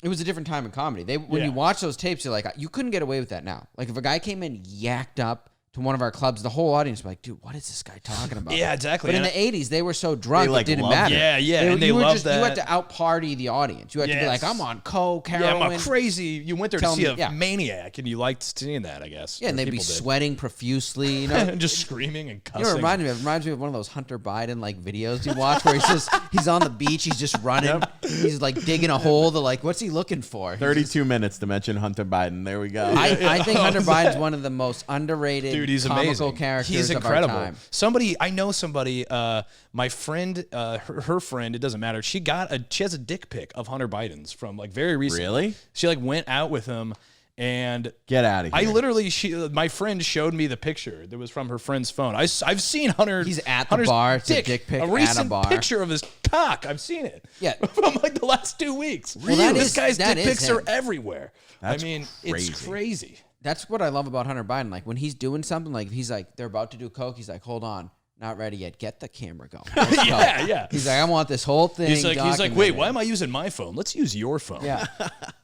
It was a different time in comedy. When you watch those tapes, you're like, you couldn't get away with that now. Like if a guy came in yacked up to one of our clubs, the whole audience would be like, dude, what is this guy talking about? Yeah, exactly. But in the 80s, they were so drunk it didn't matter. Yeah, yeah. And they loved that. You had to out-party the audience. You had to be like, I'm on coke, heroin. Yeah, I'm a crazy. You went there to see a yeah. maniac, and you liked seeing that, I guess. Yeah, and they'd be sweating profusely. Just screaming and cussing. You know what it reminds me of one of those Hunter Biden videos you watch where he's on the beach, he's just running. He's like digging a hole. They're like, what's he looking for? 32 minutes to mention Hunter Biden. There we go. I think Hunter Biden's one of the most underrated he's comical amazing. characters He's of incredible. our time. I know somebody, my friend, her friend, it doesn't matter. She has a dick pic of Hunter Biden's from very recently. Really? She went out with him and Get out of here. my friend showed me the picture that was from her friend's phone. I've seen Hunter. He's at the Hunter's bar. It's a dick, dick pic a at recent a bar. picture of his cock. I've seen it. Yeah. From the last 2 weeks. Well, that This is- guy's that dick is pics him. are everywhere. That's it's crazy. crazy. That's what I love about Hunter Biden. Like when he's doing something, like he's like, they're about to do coke. He's like, hold on, not ready yet. Get the camera going. Let's go. Yeah. He's like, I want this whole thing. He's like, wait, documented." why am I using my phone? Let's use your phone. Yeah,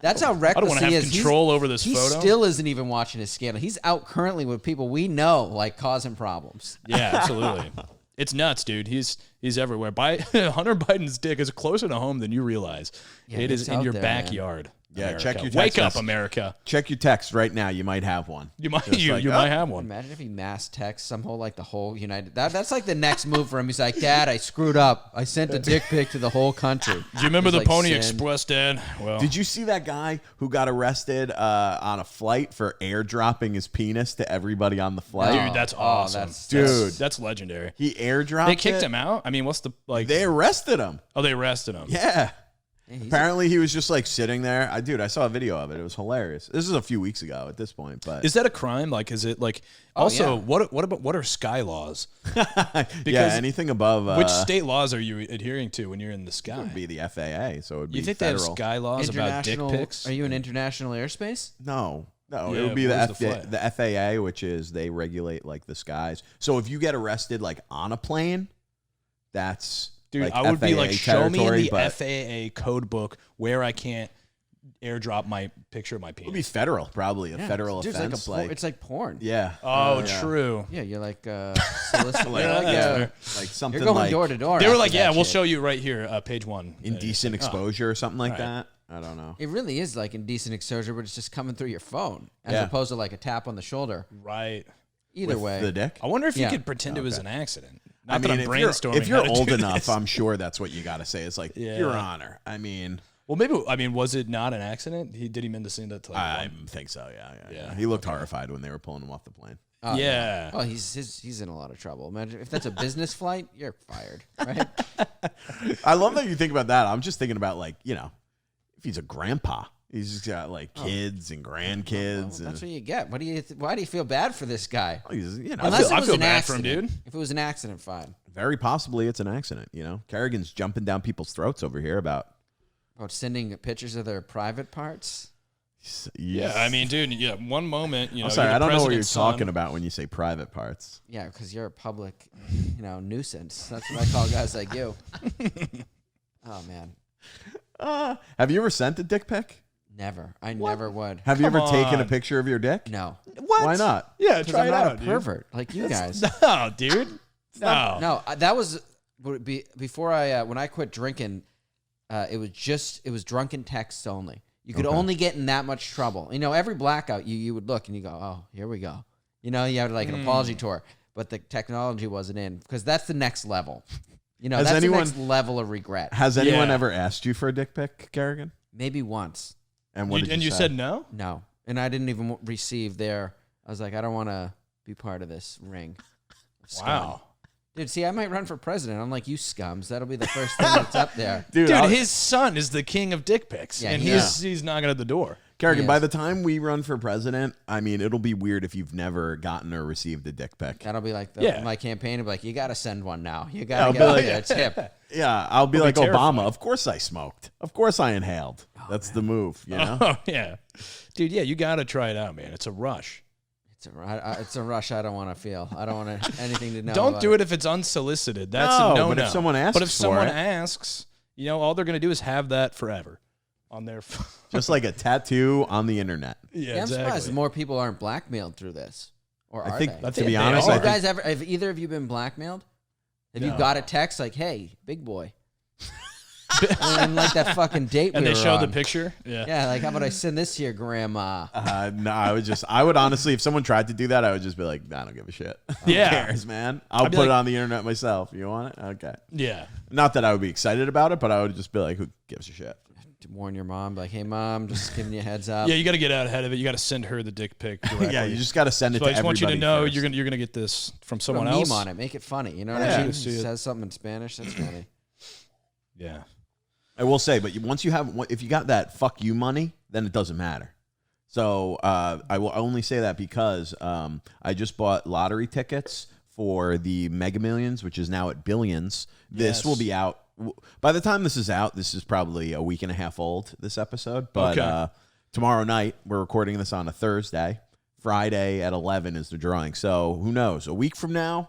that's how I don't reckless want to he have is. control over this He photo. still isn't even watching his scandal. He's out currently with people we know, causing problems. Yeah, absolutely. It's nuts, dude. He's everywhere. Hunter Biden's dick is closer to home than you realize. Yeah, it it's is in out your there, man. backyard. Yeah, America. check your text Wake up, message. America. Check your text right now. You might have one. You might Just like, might have one. Imagine if he mass texts the whole United. That's like the next move for him. He's like, Dad, I screwed up. I sent a dick pic to the whole country. Do you remember He's the Pony "Send." Express, Dad? Well, Did you see that guy who got arrested on a flight for airdropping his penis to everybody on the flight? dude, that's awesome. That's legendary. He airdropped. They kicked him out. I mean, what's the like? They arrested him. Oh, they arrested him. Yeah. Yeah, Apparently, he was just like sitting there. I saw a video of it. It was hilarious. This is a few weeks ago at this point, but Is that a crime? Like, is it like? Also, what are sky laws? yeah, anything above Which state laws are you adhering to when you're in the sky? It would be the FAA, so it would be You think federal. they have sky laws about dick pics? Are you in international airspace? No, Yeah, it would be where's the FAA, which is they regulate like the skies. So if you get arrested like on a plane, that's Dude, like I would be like, show me in territory, the but FAA code book where I can't airdrop my picture of my it would be penis. federal, probably a federal Dude, offense. it's like porn. yeah. Oh, yeah. true. Yeah, you're like soliciting. Like something You're going like door to door. They were after like, that yeah, we'll shit. show you right here, page 1. indecent exposure or something like Right. that. I don't know. It really is like indecent exposure, but it's just coming through your phone as Yeah. opposed to like a tap on the shoulder. Right. Either With way, the dick. I wonder if you Yeah. could pretend it was an accident. Not I that mean, I'm brainstorming. if you're how to old do enough, this. I'm sure that's what you got to say. It's like, Yeah. Your Honor. I mean, Well, maybe. I mean, was it not an accident? Did he mean to send that to? Like, I think so. Yeah. Yeah. He looked horrified when they were pulling him off the plane. Oh, yeah. Oh, he's in a lot of trouble. Imagine if that's a business flight, you're fired, right? I love that you think about that. I'm just thinking about if he's a grandpa, he's just got like kids and grandkids. That's what you get. Why do you feel bad for this guy? He's, Unless I it was feel an bad for him, accident. dude. If it was an accident, fine. very possibly it's an accident. Kerrigan's jumping down people's throats over here about. About sending pictures of their private parts. Yeah, I mean, dude. Yeah, one moment. I'm sorry, I don't know what you're talking about when you say private parts. Yeah, because you're a public, nuisance. That's what I call guys like you. Oh man, Have you ever sent a dick pic? never. I never would. Have you ever Come taken a on. picture of your dick? No, What? Why not? Yeah, because try I'm it not out, a dude. pervert like you guys. No, dude. No. No, that was before I when I quit drinking. It was drunken texts only. You could only get in that much trouble. Every blackout you would look and you go, oh, here we go. You had like an apology tour, but the technology wasn't in because that's the next level. That's the next level of regret. Has anyone Yeah. ever asked you for a dick pic, Kerrigan? Maybe once. And what did You say? said no? No, and I didn't even receive their. I was like, I don't want to be part of this ring. of scum. Wow. Dude, see, I might run for president. I'm like, you scums. That'll be the first thing that's up there. Dude, I'll- his son is the king of dick pics, Yeah, and he he's knocking at the door. Kerrigan, Yes. by the time we run for president, I mean, it'll be weird if you've never gotten or received a dick pic. That'll be like Yeah. my campaign. Will be like, you got to send one now. You I'll got to be get out like- there. It's hip. Yeah, I'll be I'll like be terrified. Obama. Of course I smoked. Of course I inhaled. That's the move, Oh, yeah. Dude, yeah, you got to try it out, man. It's a rush. It's a rush I don't want to feel. I don't want anything to know. Don't about do it if it's unsolicited. That's No, a no-no. but if someone asks But if for someone it- asks, all they're going to do is have that forever on their phone. Just like a tattoo on the internet. Yeah, Yeah, I'm surprised exactly. more people aren't blackmailed through this. Or are think, they? to be They honest, are. I Have you think guys ever? Have either of you been blackmailed? Have you No. got a text like, "Hey, big boy," and like that fucking date And we they were show the on. picture. Yeah. Yeah, like how about I send this to your grandma? no, I would honestly, if someone tried to do that, I would just be like, I don't give a shit. Who Yeah. cares, man? I'll I'd be put it like- on the internet myself. You want it? Okay. Yeah. Not that I would be excited about it, but I would just be like, who gives a shit? To warn your mom, like, "Hey, mom, just giving you a heads up." Yeah, you got to get out ahead of it. You got to send her the dick pic directly. Yeah, you just got to send it So to I just want everybody you to know first. you're gonna get this from Put a someone meme else. on it, make it funny. You know what Yeah. I mean? See it. Says something in Spanish. That's funny. Yeah. I will say, but once you have, if you got that fuck you money, then it doesn't matter. So I will only say that because I just bought lottery tickets for the Mega Millions, which is now at billions. This Yes. will be out. By the time this is out, this is probably a week and a half old, this episode. But Okay. tomorrow night, we're recording this on a Thursday. Friday at 11 is the drawing. So who knows? A week from now,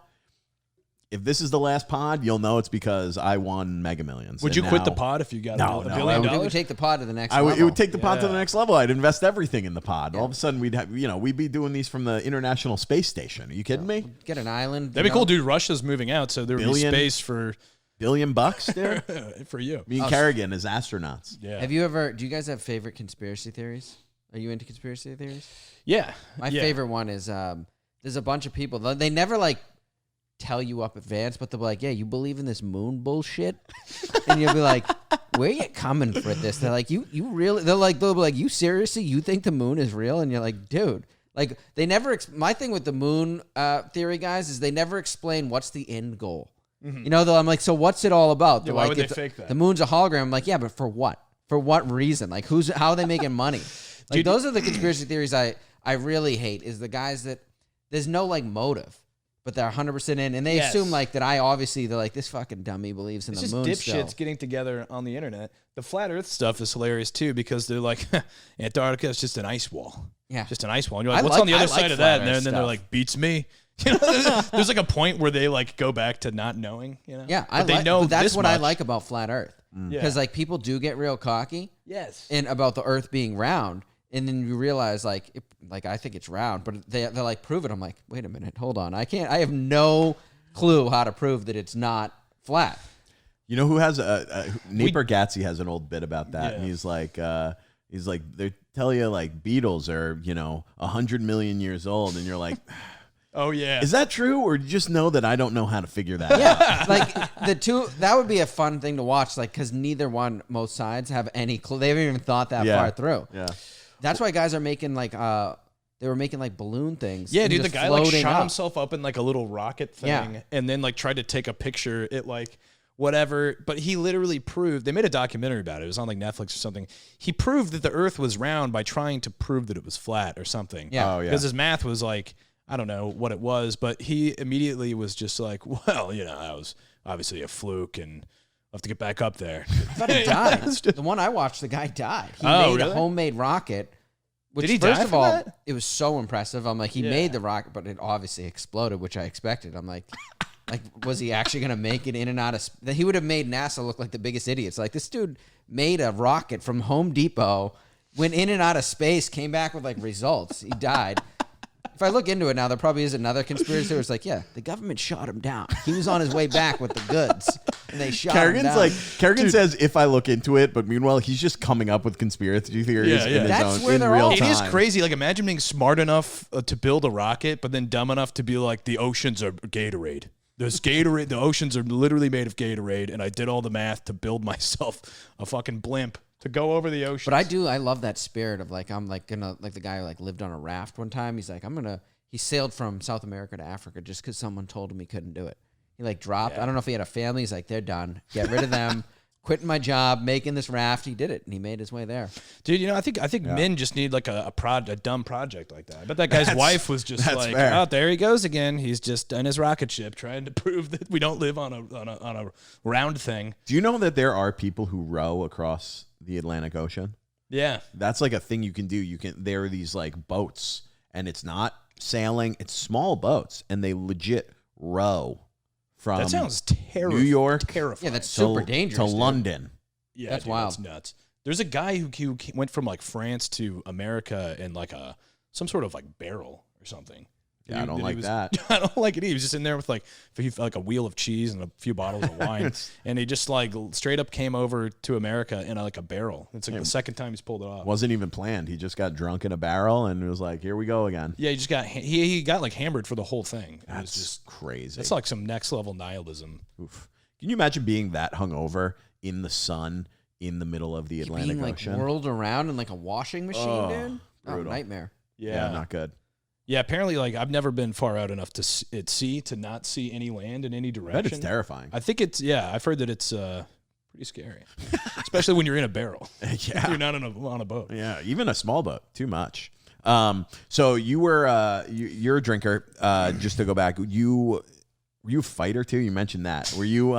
if this is the last pod, you'll know it's because I won Mega Millions. Would And you quit the now- pod if you got No, $1 no, billion? It would take the pod to the next It level. would take the pod to the Yeah. next level. I'd invest everything in the pod. All of a sudden, we'd have, we'd be doing these from the International Space Station. Are you kidding me? Get an island. That'd be cool, dude. Russia's moving out, so there would be Billion. space for billion bucks, dude. For you. Me and Kerrigan as astronauts. Yeah. Have you ever? Do you guys have favorite conspiracy theories? Are you into conspiracy theories? Yeah. My favorite one is there's a bunch of people. They never like tell you up advance, but they'll be like, "Yeah, you believe in this moon bullshit," and you'll be like, "Where are you coming for this?" They're like, "You really?" They'll be like, "You seriously? You think the moon is real?" And you're like, "Dude." Like they never. My thing with the moon theory guys is they never explain what's the end goal. Mm-hmm. You know, though I'm like, so what's it all about? Yeah, why would they fake that? The moon's a hologram. I'm like, yeah, but for what? For what reason? Like, how are they making money? Like, those are the conspiracy theories I really hate. Is the guys that there's no like motive, but they're 100% in, and they assume like that. They're like, this fucking dummy believes in the moon. It's just dipshits getting together on the internet. The flat Earth stuff is hilarious too because they're like, Antarctica is just an ice wall. Yeah, just an ice wall. And you're like, what's on the other side of that? And then they're like, beats me. You know, there's like a point where they like go back to not knowing. You know? Yeah, but that's what I like about flat Earth because Yeah. like people do get real cocky. Yes. And about the Earth being round, and then you realize like I think it's round, but they're like prove it. I'm like, wait a minute, hold on, I have no clue how to prove that it's not flat. You know who has Nate Bargatze has an old bit about that, and he's like they tell you like Beatles are 100 million years old, and you're like. Oh yeah, is that true, or do you just know that I don't know how to figure that out? Yeah, like the two, that would be a fun thing to watch, like because most sides have any clue. They haven't even thought that far through. Yeah, that's why guys are making like they were making like balloon things. Yeah, dude, the guy like shot up. himself up in like a little rocket thing, and then like tried to take a picture at like whatever. But he literally proved. They made a documentary about it. It was on like Netflix or something. He proved that the Earth was round by trying to prove that it was flat or something. Yeah, yeah, because his math was like. I don't know what it was, but he immediately was just like, well, that was obviously a fluke and I'll have to get back up there. But he died. The one I watched, the guy died. He made a homemade rocket. Which, did he first die of for all, that? It was so impressive. I'm like, he made the rocket, but it obviously exploded, which I expected. I'm like, was he actually going to make it in and out of... He would have made NASA look like the biggest idiots. Like, this dude made a rocket from Home Depot, went in and out of space, came back with, like, results. He died. If I look into it now, there probably is another conspiracy where it's like, yeah, the government shot him down. He was on his way back with the goods, and they shot him down. Kerrigan says, if I look into it, but meanwhile, he's just coming up with conspiracy theories in his That's own, where in they're real all- It time. is crazy. Like, imagine being smart enough to build a rocket, but then dumb enough to be like, the oceans are Gatorade. There's Gatorade. The oceans are literally made of Gatorade, and I did all the math to build myself a fucking blimp to go over the ocean. But I love that spirit of like, I'm like gonna, like the guy who like lived on a raft one time. He's like, he sailed from South America to Africa just because someone told him he couldn't do it. He like dropped. I don't know if he had a family. He's like, they're done. Get rid of them. Quitting my job, making this raft. He did it, and he made his way there. Dude, I think men just need like a dumb project like that. I bet that guy's wife was just like, fair. oh, there he goes again. He's just in his rocket ship trying to prove that we don't live on a round thing. Do you know that there are people who row across the Atlantic Ocean? Yeah, That's like a thing you can do. There are these like boats, and it's not sailing, it's small boats, and they legit row from that sounds New York terrifying. Yeah, that's super dangerous. to dude. London. Yeah, That's dude, wild. That's nuts. There's a guy who went from like France to America in like some sort of like barrel or something. Yeah, I don't like that. I don't like it. He was just in there with like a wheel of cheese and a few bottles of wine, and he just like straight up came over to America in like a barrel. It's like the second time he's pulled it off. Wasn't even planned. He just got drunk in a barrel and was like, "Here we go again." Yeah, he just got he got like hammered for the whole thing. It was That's just crazy. It's like some next level nihilism. Oof. Can you imagine being that hungover in the sun in the middle of the Atlantic Being like Ocean? whirled around in like a washing machine, dude. Oh, brutal. nightmare. Yeah, not good. Yeah, apparently, like I've never been far out enough to not see any land in any I direction. bet it's terrifying. I think I've heard that it's pretty scary, especially when you're in a barrel. Yeah. You're not on a boat. Yeah, even a small boat, too much. So you were you're a drinker. Just to go back, were you a fighter too? You mentioned that. Were you?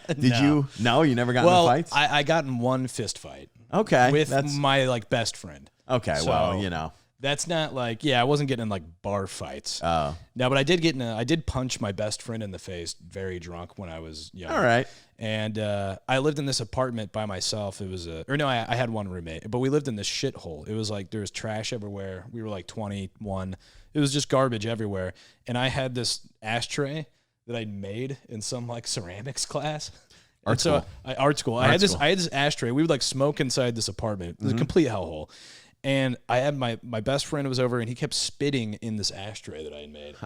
Did No. you? No, you never got Well, in fights. I got in one fist fight. Okay, with that's my like best friend. okay. So, Well, that's not like I wasn't getting in like bar fights. Oh, No, but I did punch my best friend in the face very drunk when I was young. all right. And I lived in this apartment by myself. It was I had one roommate, but we lived in this shithole. It was like there was trash everywhere. We were like 21. It was just garbage everywhere. And I had this ashtray that I'd made in some like ceramics class. Art school. I had this ashtray. We would like smoke inside this apartment. It was a complete hellhole. And I had my best friend was over, and he kept spitting in this ashtray that I had made.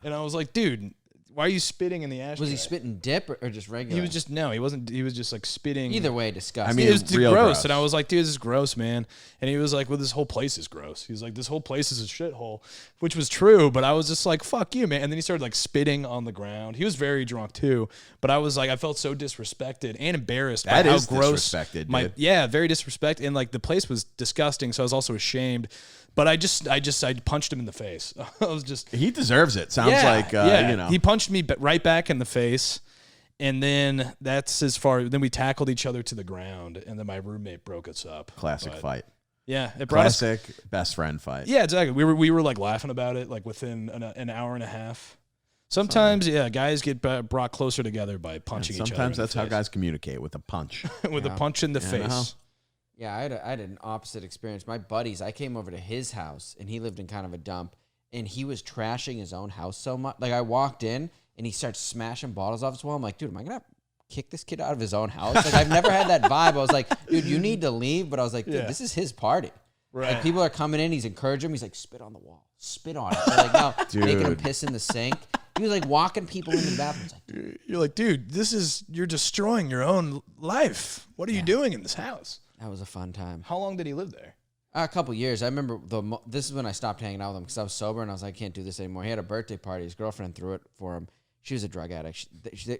And I was like, dude, why are you spitting in the ashtray? Was he spitting dip or just regular? He was just he wasn't. He was just like spitting. Either way, disgusting. I mean, It was real gross. And I was like, dude, this is gross, man. And he was like, well, this whole place is gross. He was like, this whole place is a shithole, which was true. But I was just like, fuck you, man. And then he started like spitting on the ground. He was very drunk too. But I was like, I felt so disrespected and embarrassed by how gross. Disrespected, dude. Yeah, very disrespected. And like the place was disgusting. So I was also ashamed. But I punched him in the face. I was just. He deserves it. Sounds like, you know. He punched me right back in the face. And then that's as far. Then we tackled each other to the ground. And then my roommate broke us up. Classic fight. Yeah. It brought Classic best friend fight. Yeah, exactly. We were like laughing about it like within an hour and a half. Sometimes, guys get brought closer together by punching each other. Sometimes that's how guys communicate, with a punch. With a punch in the face. Yeah, I had an opposite experience. My buddies, I came over to his house, and he lived in kind of a dump, and he was trashing his own house so much. Like, I walked in, and he starts smashing bottles off his wall. I'm like, dude, am I going to kick this kid out of his own house? Like, I've never had that vibe. I was like, dude, you need to leave. But I was like, dude, this is his party. Right. Like, people are coming in. He's encouraging him. He's like, spit on the wall. Spit on it. They're like, no, making him piss in the sink. He was like walking people into the bathroom. Like, you're like, dude, you're destroying your own life. What are you doing in this house? That was a fun time. How long did he live there? A couple years. I remember this is when I stopped hanging out with him because I was sober and I was like, I can't do this anymore. He had a birthday party. His girlfriend threw it for him. She was a drug addict.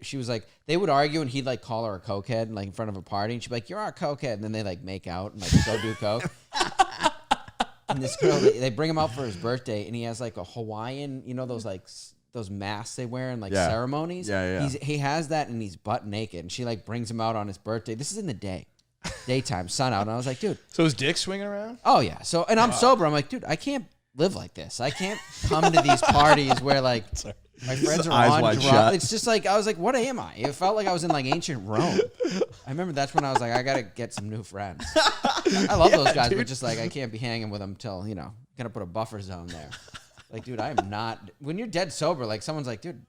She was like, they would argue and he'd like call her a cokehead like in front of a party. And she'd be like, you're our cokehead. And then they like make out and like go do coke. And this girl, they bring him out for his birthday and he has like a Hawaiian, you know, those masks they wear in like ceremonies. Yeah. He has that and he's butt naked. And she like brings him out on his birthday. This is in the daytime, sun out. And I was like, dude. So his dick swinging around? Oh, yeah. So, and I'm sober. I'm like, dude, I can't live like this. I can't come to these parties where like my friends are on drugs. It's just like, I was like, what am I? It felt like I was in like ancient Rome. I remember that's when I was like, I got to get some new friends. I love those guys, but just like, I can't be hanging with them till, you know, got to put a buffer zone there. Like, dude, I am not. When you're dead sober, like, someone's like, dude,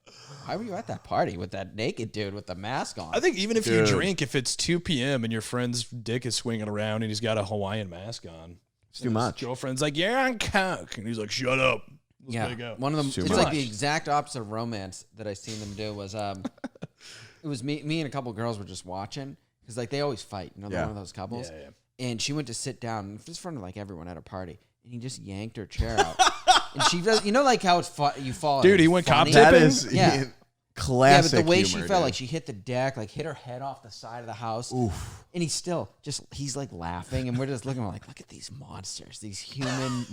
why were you at that party with that naked dude with the mask on? I think even if you drink, if it's 2 p.m. and your friend's dick is swinging around and he's got a Hawaiian mask on, it's too much. His girlfriend's like, you're on coke. And he's like, shut up. Let's make out. One of them, it's like the exact opposite of romance that I seen them do was, it was me and a couple girls were just watching because, like, they always fight. You know, they're one of those couples. Yeah. And she went to sit down in front of, like, everyone at a party. And he just yanked her chair out. And she does, you know, like how it's you fall. Dude, he went cop tipping. That is classic. Yeah, but the way humor, she felt, like she hit the deck, like hit her head off the side of the house. Oof. And he's like laughing, and we're just looking like, look at these monsters, these human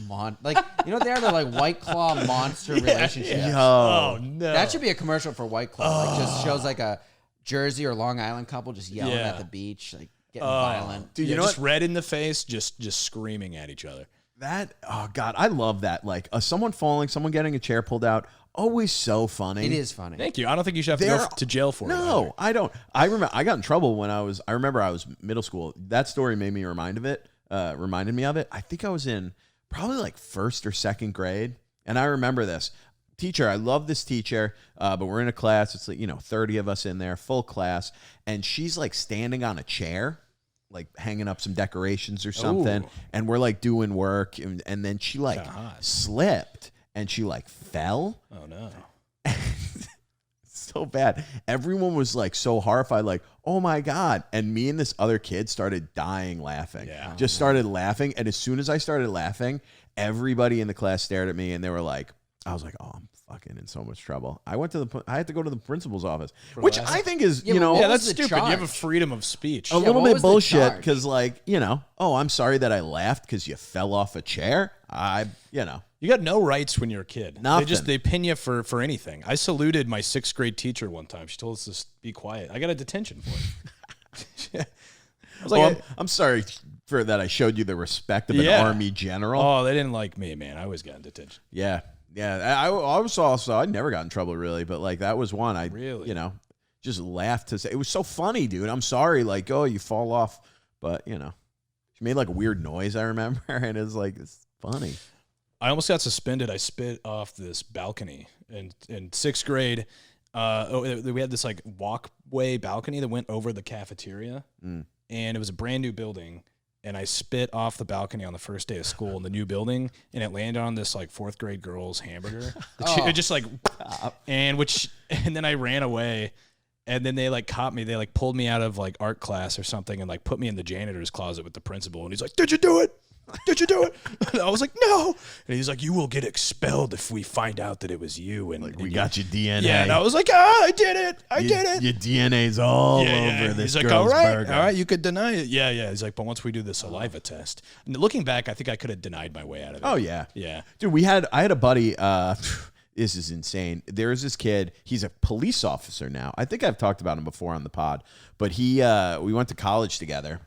like, you know, they're like White Claw monster relationships. Yeah. Oh no, that should be a commercial for White Claw. Like, just shows like a Jersey or Long Island couple just yelling at the beach, like getting violent. Dude, you know, just red in the face, just screaming at each other. Oh God, I love that. Like someone falling, someone getting a chair pulled out. Always so funny. It is funny. Thank you. I don't think you should have to go to jail for it. No, I don't. I remember I got in trouble when I remember I was middle school. That story made me reminded me of it. I think I was in probably like 1st or 2nd grade. And I remember this. Teacher, I love this teacher, but we're in a class. It's like, 30 of us in there, full class. And she's like standing on a chair, like hanging up some decorations or something. Ooh. And we're like doing work. And then she like slipped. And she like fell. Oh no. So bad. Everyone was like so horrified, like, oh my God. And me and this other kid started dying laughing. Yeah. Just started laughing. And as soon as I started laughing, everybody in the class stared at me and they were like, I was like, oh, I'm fucking in so much trouble. I had to go to the principal's office, which I think is, that's stupid. You have a freedom of speech. A little bit bullshit because like, oh, I'm sorry that I laughed because you fell off a chair. You got no rights when you're a kid. Nothing. They pin you for anything. I saluted my 6th grade teacher one time. She told us to be quiet. I got a detention for it. I was like, I'm sorry for that. I showed you the respect of an army general. Oh, they didn't like me, man. I always got in detention. Yeah. I was also, I never got in trouble really, but like that was one I really, just laughed to say it was so funny, dude. I'm sorry, like, oh, you fall off, but she made like a weird noise. I remember, and it was like it's funny. I almost got suspended. I spit off this balcony in 6th grade. We had this like walkway balcony that went over the cafeteria, and it was a brand new building. And I spit off the balcony on the first day of school in the new building, and it landed on this like 4th grade girl's hamburger. It just like, and then I ran away, and then they like caught me. They like pulled me out of like art class or something, and like put me in the janitor's closet with the principal. And he's like, "Did you do it? Did you do it?" And I was like, "No." And he's like, "You will get expelled if we find out that it was you." And we got your DNA. Yeah, and I was like, I did it. I did it. Your DNA's all over this He's like, girl's burger. All right, you could deny it. Yeah. He's like, but once we do the saliva test, and looking back, I think I could have denied my way out of it. Oh yeah, yeah, dude. I had a buddy. This is insane. There's this kid. He's a police officer now. I think I've talked about him before on the pod. But we went to college together.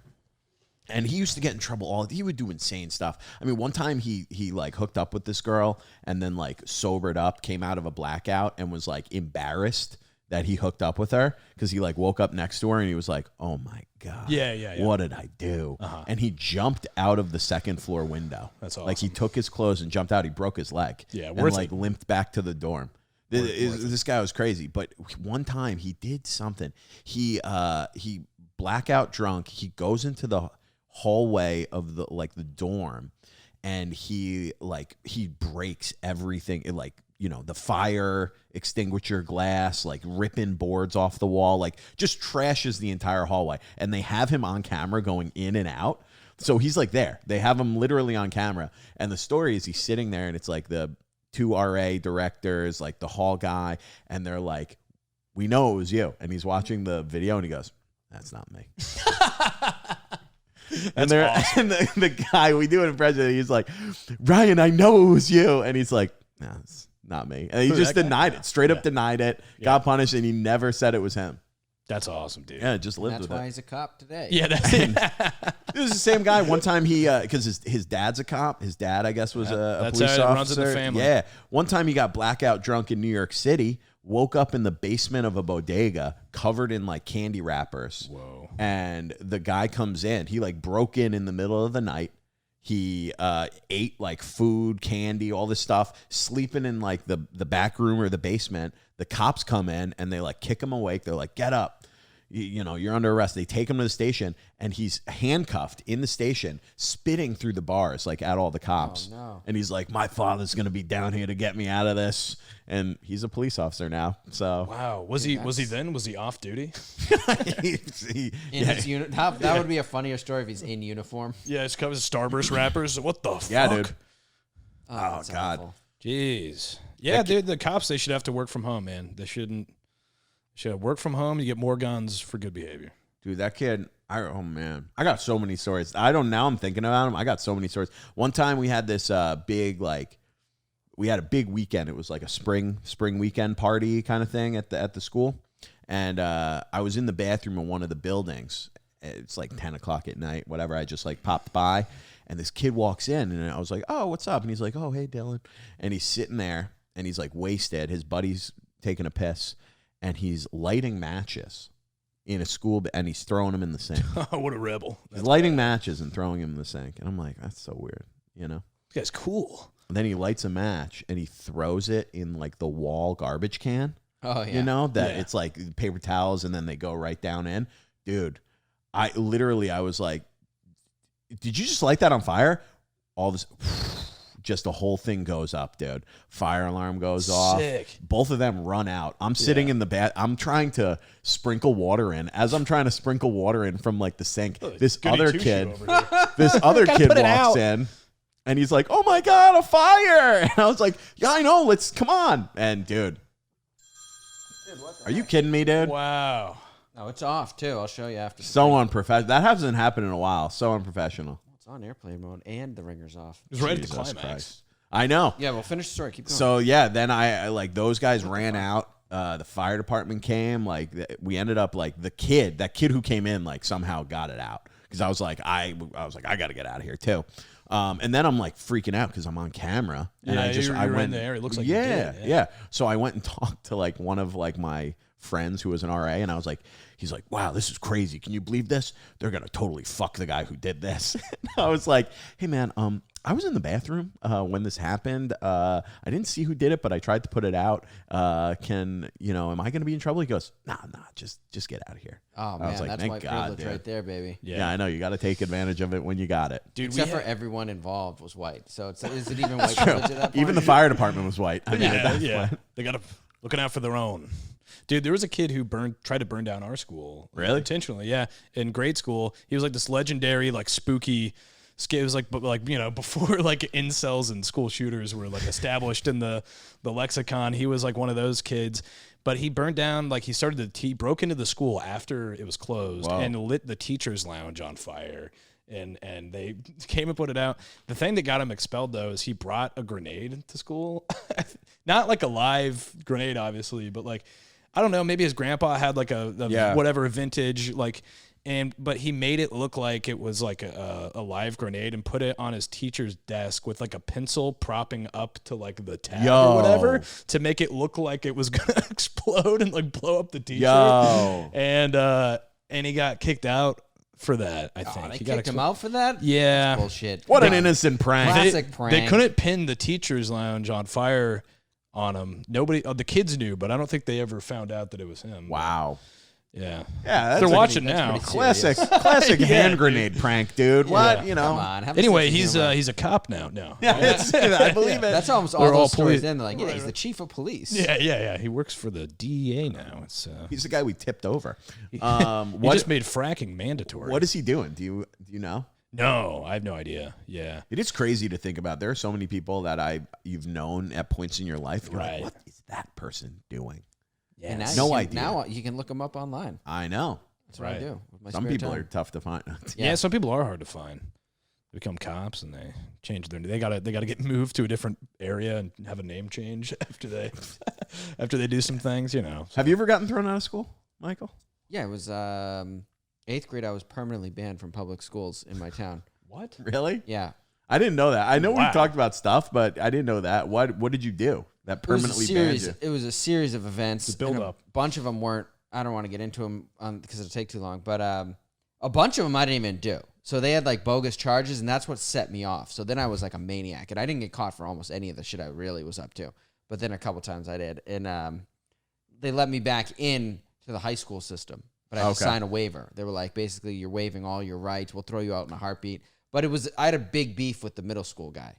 And he used to get in trouble he would do insane stuff. I mean, one time he like hooked up with this girl and then like sobered up, came out of a blackout and was like embarrassed that he hooked up with her because he like woke up next to her and he was like, "Oh my God. Yeah. What did I do?" And he jumped out of the 2nd floor window. That's awesome. Like he took his clothes and jumped out. He broke his leg. Yeah, and like limped back to the dorm. This guy was crazy. But one time he did something. He blackout drunk. He goes into the hallway of the dorm, and he breaks everything. It, like, you know, the fire extinguisher glass, like ripping boards off the wall, like just trashes the entire hallway. And they have him on camera going in and out. So he's like there. They have him literally on camera. And the story is he's sitting there and it's like the 2 RA directors, like the hall guy, and they're like, "We know it was you." And he's watching the video and he goes, "That's not me." And awesome. And the guy, we do an impression, he's like, "Ryan, I know it was you." And he's like, "No, it's not me." And he just denied it, straight up denied it, got punished, and he never said it was him. That's awesome, dude. Yeah, just lived with it. That's why he's a cop today. Yeah, that's it. This is the same guy. One time he, because his dad's a cop. His dad, I guess, was a police officer. Runs in the family. Yeah. One time he got blackout drunk in New York City, woke up in the basement of a bodega covered in like candy wrappers. Whoa. And the guy comes in. He like broke in the middle of the night. He ate like food, candy, all this stuff, sleeping in like the back room or the basement. The cops come in and they like kick him awake. They're like, "Get up. You know, you're under arrest." They take him to the station and he's handcuffed in the station, spitting through the bars like at all the cops. Oh, no. And he's like, "My father's going to be down here to get me out of this." And he's a police officer now. So wow, was he off duty? That would be a funnier story if he's in uniform. Yeah, it's covers Starburst wrappers. What the fuck? Yeah, dude. Oh God. Awful. Jeez. Yeah, dude, the cops, they should have to work from home, man. They should work from home. You get more guns for good behavior. Dude, that kid, oh man. I got so many stories. Now I'm thinking about him. I got so many stories. One time we had this we had a big weekend. It was like a spring weekend party kind of thing at the school. And I was in the bathroom in one of the buildings. It's like 10 o'clock at night, whatever. I just like popped by and this kid walks in and I was like, "Oh, what's up?" And he's like, "Oh, hey, Dylan." And he's sitting there and he's like wasted. His buddy's taking a piss and he's lighting matches in a school and he's throwing them in the sink. What a rebel. He's lighting matches and throwing them in the sink. And I'm like, that's so weird, you know? This guy's cool. And then he lights a match and he throws it in like the wall garbage can. Oh, yeah. You know, it's like paper towels and then they go right down in. Dude, I was like, "Did you just light that on fire?" All this, just the whole thing goes up, dude. Fire alarm goes off. Both of them run out. I'm sitting in the bath. I'm trying to sprinkle water in. As I'm trying to sprinkle water in from like the sink, this other kid walks in. And he's like, "Oh my God, a fire!" And I was like, "Yeah, I know. Come on." And dude, are you kidding me, dude? Wow. No, it's off too. I'll show you after. So unprofessional. That hasn't happened in a while. So unprofessional. It's on airplane mode and the ringer's off. It was right at the Jesus climax. Christ. I know. Yeah, well, finish the story. Keep going. So yeah, then I like those guys ran out. The fire department came. Like we ended up like that kid who came in like somehow got it out because I was like I got to get out of here too. And then I'm like freaking out because I'm on camera. And I went in there. It looks like yeah. So I went and talked to like one of like my friends who was an RA, and I was like, he's like, "Wow, this is crazy. Can you believe this? They're gonna totally fuck the guy who did this." And I was like, "Hey man, I was in the bathroom when this happened. I didn't see who did it, but I tried to put it out. Am I going to be in trouble? He goes, nah, just get out of here. Oh, man, like, that's white privilege right there, baby. Yeah, I know. You got to take advantage of it when you got it. Dude, except for everyone involved was white. So is it even white privilege at that point? Even the fire department was white. I mean, They got to looking out for their own. Dude, there was a kid who tried to burn down our school. Really? Intentionally, yeah. In grade school, he was like this legendary, like spooky. It was like before like incels and school shooters were like established in the lexicon. He was like one of those kids, but he burned down he broke into the school after it was closed and lit the teachers' lounge on fire. And they came and put it out. The thing that got him expelled though is he brought a grenade to school, not like a live grenade, obviously, but like I don't know, maybe his grandpa had like a whatever vintage like. But he made it look like it was like a live grenade and put it on his teacher's desk with like a pencil propping up to like the tab or whatever to make it look like it was gonna explode and like blow up the teacher. And he got kicked out for that. I think they kicked him out for that. Yeah, that's bullshit. What an innocent prank! Classic prank. They couldn't pin the teacher's lounge on fire on him. Nobody, the kids knew, but I don't think they ever found out that it was him. Wow. Yeah, that's they're watching now. Classic hand grenade prank, dude. What Come on, anyway, he's a cop now. No, I believe it. That's almost all those stories. Then they're like, he's the chief of police. Yeah. He works for the DEA now. He's the guy we tipped over. He just made fracking mandatory. What is he doing? Do you know? No, I have no idea. Yeah, it is crazy to think about. There are so many people that you've known at points in your life. You're like, what is that person doing? Yeah, and no idea. Now you can look them up online. I know. That's what I do. With my some people are tough to find. Yeah, some people are hard to find. They become cops and they change their. They gotta get moved to a different area and have a name change after they do some things. You know. Have you ever gotten thrown out of school, Michael? Yeah, it was 8th grade. I was permanently banned from public schools in my town. What? Really? Yeah. I didn't know that. I know we talked about stuff, but I didn't know that. What did you do that permanently banned you? It was a series of events. The build up. A bunch of them weren't. I don't want to get into them because it'll take too long. But a bunch of them I didn't even do. So they had like bogus charges, and that's what set me off. So then I was like a maniac, and I didn't get caught for almost any of the shit I really was up to. But then a couple times I did, and they let me back in to the high school system. But I had to sign a waiver. They were like, basically, you're waiving all your rights. We'll throw you out in a heartbeat. But I had a big beef with the middle school guy.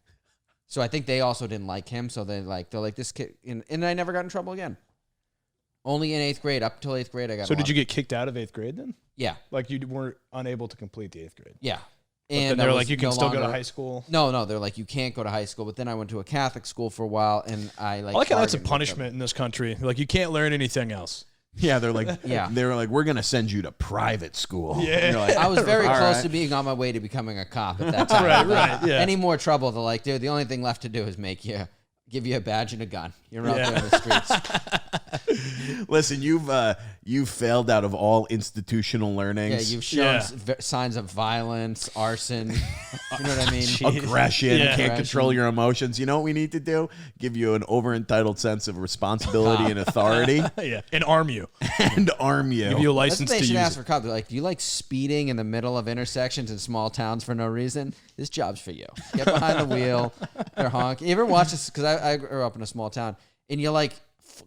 So I think they also didn't like him. So they're like this kid, and I never got in trouble again. Only in 8th grade. Up till 8th grade, I got. So did you get kicked out of 8th grade then? Yeah. Like you weren't unable to complete the 8th grade. Yeah. But and they're like, you can still go to high school. No, they're like, you can't go to high school. But then I went to a Catholic school for a while, and I like how that's a punishment in this country. Like you can't learn anything else. Yeah, they're like, we're gonna send you to private school. Yeah, like, I was very close to being on my way to becoming a cop at that time. right. Yeah. Any more trouble? They're like, dude, the only thing left to do is give you a badge and a gun. You're out there in the streets. Listen, you've failed out of all institutional learnings. Yeah, you've shown signs of violence, arson. You know what I mean? Aggression. Can't control your emotions. You know what we need to do? Give you an over-entitled sense of responsibility and authority. And arm you. Give you a license to use it. They should ask for cops. They're like, do you like speeding in the middle of intersections in small towns for no reason? This job's for you. Get behind the wheel. They're honk. You ever watch this? Because I grew up in a small town, and you like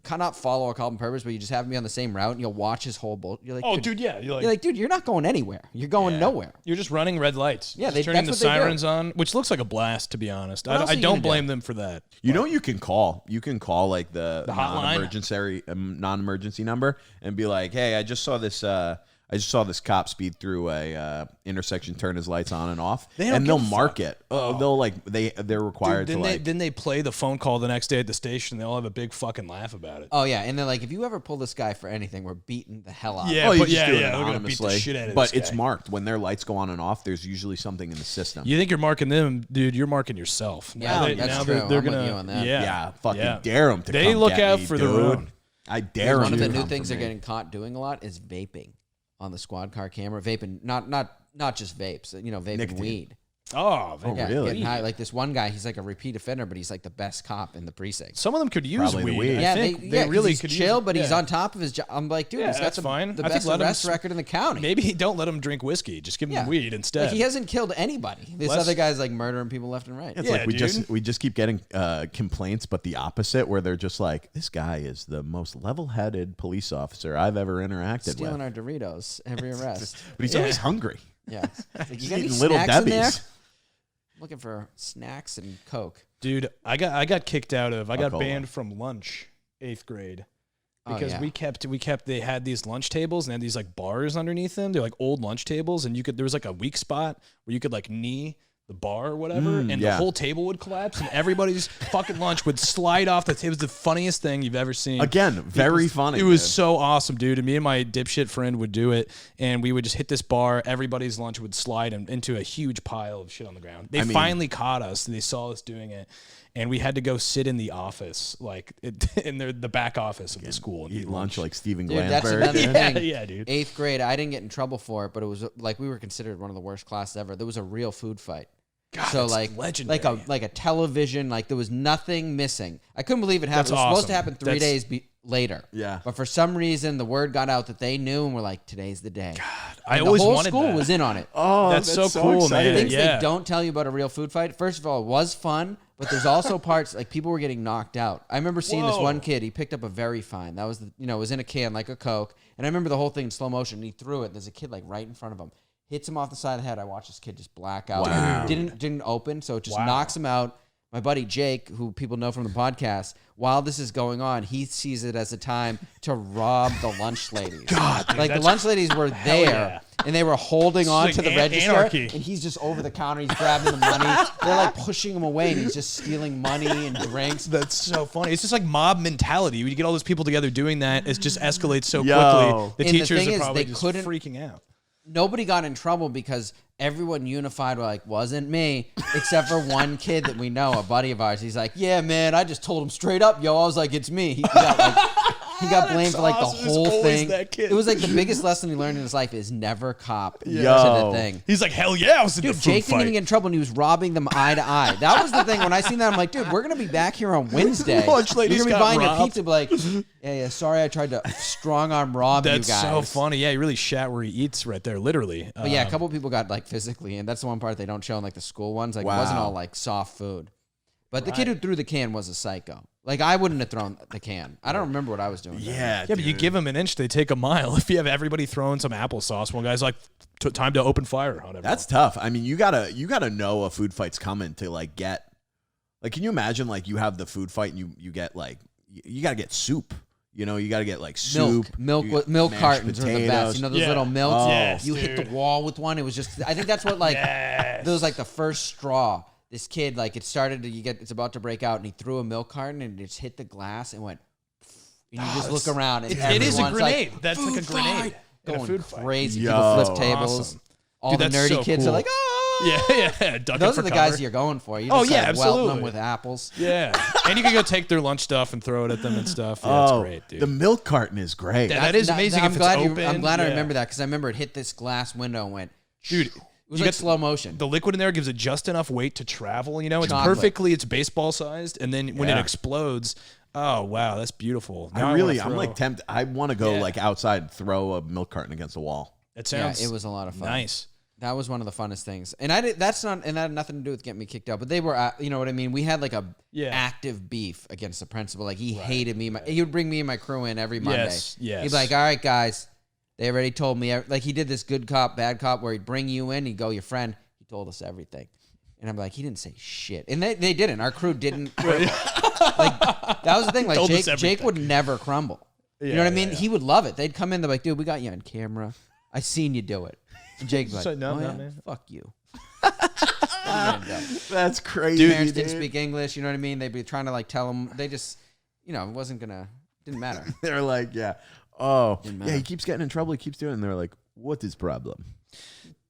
cannot follow a cop on purpose, but you just have me on the same route, and you'll watch his whole bull. You're like, oh, dude, yeah. You're like, dude, you're not going anywhere. You're going nowhere. You're just running red lights. Yeah, just turning the sirens on, which looks like a blast, to be honest. I don't blame them for that. You know, you can call. You can call like the non-emergency number and be like, hey, I just saw this cop speed through a intersection, turn his lights on and off, and they'll mark it. They're required to Then they play the phone call the next day at the station. They all have a big fucking laugh about it. Oh yeah, and they're like, if you ever pull this guy for anything, we're beating the hell out. Yeah, you but just do it they're gonna beat the shit out of But this it's guy. marked when their lights go on and off. There's usually something in the system. You think you're marking them, dude? You're marking yourself. Yeah, that's true. They're I'm gonna, with you on that. Yeah, fucking dare them to. They come look get out me, for dude. their own. I dare them. One of the new things they're getting caught doing a lot is vaping on the squad car camera. Vaping, not just vapes. You know, vaping nicotine. Weed. Oh, Yeah, really? getting high. Like this one guy, he's like a repeat offender, but he's like the best cop in the precinct. Some of them could use Probably the weed. weed. I Yeah, think they really he's could chill, use, but he's on top of his job. I'm like, dude, Yeah, he's got that's fine. the I think best let him arrest record in the county. Maybe don't let him drink whiskey. Just give him weed instead. Like he hasn't killed anybody. This other guy's like murdering people left and right. It's Yeah, like dude. we just keep getting complaints, but the opposite, where they're just like, this guy is the most level-headed police officer I've ever interacted Stealing with. our Doritos every arrest. But he's always hungry. Yeah. It's like, you got any Eating Little snacks in there? Debbie's. Looking for snacks and Coke. Dude, I got kicked out of. I got Cola. banned from lunch 8th grade because yeah. we kept. They had these lunch tables and they had these like bars underneath them. They're like old lunch tables, and there was like a weak spot where you could like knee the bar or whatever, and the whole table would collapse, and everybody's fucking lunch would slide off the table. It was the funniest thing you've ever seen. Again, very funny. It was dude. so awesome, dude. And me and my dipshit friend would do it, and we would just hit this bar. Everybody's lunch would slide into a huge pile of shit on the ground. They finally caught us. They saw us doing it, and we had to go sit in the office, like in the back office of the school, and Eat lunch like Stephen Dude, that's Glansberg. another thing. Yeah, dude. 8th grade, I didn't get in trouble for it, but it was like we were considered one of the worst classes ever. There was a real food fight. God, So that's like legendary. like a television, like there was nothing missing. I couldn't believe it happened. That's It was supposed to awesome. happen 3 days later. Yeah. But for some reason, the word got out that they knew, and we're like, today's the day. I And always the whole wanted school that. was in on it. Oh, That's so cool, man. Things Yeah. they don't tell you about a real food fight. First of all, it was fun, but there's also parts like people were getting knocked out. I remember seeing this one kid. He picked up a very fine. That was it was in a can like a Coke, and I remember the whole thing in slow motion. And he threw it. There's a kid like right in front of him. Hits him off the side of the head. I watched this kid just black out. Wow. Didn't open, so it just knocks him out. My buddy Jake, who people know from the podcast, while this is going on, he sees it as a time to rob the lunch ladies. God, dude, like the lunch ladies were there, and they were holding on like to the register, anarchy. and he's just over the counter. He's grabbing the money. They're like pushing him away, and he's just stealing money and drinks. That's so funny. It's just like mob mentality. When you get all those people together doing that, it just escalates so Yo. quickly. The And the teachers thing are is, probably they just couldn't- freaking out. Nobody got in trouble because everyone unified, like, wasn't me, except for one kid that we know, a buddy of ours. He's like, yeah, man, I just told him straight up, yo. I was like, it's me. He got blamed for like awesome. the whole There's always thing. that kid. It was like the biggest lesson he learned in his life is never cop to Yo. the thing. He's like, hell yeah, I was in Dude, the food Jake fight. didn't even get in trouble, and he was robbing them eye to eye. That was the thing. When I seen that, I'm like, dude, we're gonna be back here on Wednesday. Lunch ladies You're gonna be got buying robbed. a pizza, be like, yeah, sorry, I tried to strong arm rob That's you guys. so funny. Yeah, he really shat where he eats right there, literally. But yeah, a couple people got like physically, and that's the one part they don't show in like the school ones. Like it wasn't all like soft food. But the kid who threw the can was a psycho. Like I wouldn't have thrown the can. I don't remember what I was doing. Yeah, but you give them an inch, they take a mile. If you have everybody throwing some applesauce, one guy's like, time to open fire on everyone. That's tough. I mean, you gotta know a food fight's coming to like get. Like, can you imagine like you have the food fight and you get like you gotta get soup. You know, you gotta get like soup, milk mashed cartons are the best. potatoes. You know those Yeah. little milks. Oh. Yes, You hit dude. the wall with one. It was just. I think that's what like. Yes. That was like the first straw. This kid like it started to it's about to break out, and he threw a milk carton and it just hit the glass and went. And you just look around and It is a everyone's grenade. Like, That's like a grenade. In a going food fight. crazy. Yo. People flip tables. Awesome. All Dude, the that's nerdy so kids cool. are like, oh. Yeah. Ducking Those for are the cover. guys you're going for. You Oh, just yeah, welting absolutely. them with apples. Yeah. And you can go take their lunch stuff and throw it at them and stuff. Yeah, Oh, that's great, dude. the milk carton is great. That is amazing I'm if glad it's open. I'm glad I Yeah. remember that because I remember it hit this glass window and went. Dude, It was you like got slow motion. the liquid in there gives it just enough weight to travel. You know, it's Chocolate. perfectly, it's baseball sized. And then when it Yeah. explodes, oh, wow, that's beautiful. Now I'm wanna throw- like tempted. I want to go Yeah. like outside and throw a milk carton against the wall. It Yeah, sounds it was a lot of fun. nice. That was one of the funnest things, and that had nothing to do with getting me kicked out. But they were, you know what I mean. We had like a active beef against the principal. Like he hated me. He would bring me and my crew in every Monday. Yes. He'd be like, "All right, guys, they already told me." Like he did this good cop, bad cop, where he'd bring you in. He'd go, "Your friend, he told us everything," and I'm like, "He didn't say shit," and they didn't. Our crew didn't. Like that was the thing. Like Told us Jake everything. would never crumble. You know what I mean? He would love it. They'd come in. They're like, "Dude, we got you on camera. I seen you do it." And Jake's like, So, no, "Oh, no, yeah? man." Fuck you." What are you gonna do? That's crazy. Parents didn't speak English. You know what I mean? They'd be trying to like tell them. They just, it didn't matter. They're like, yeah. Oh, matter. yeah. He keeps getting in trouble. He keeps doing it. And they're like, what is problem?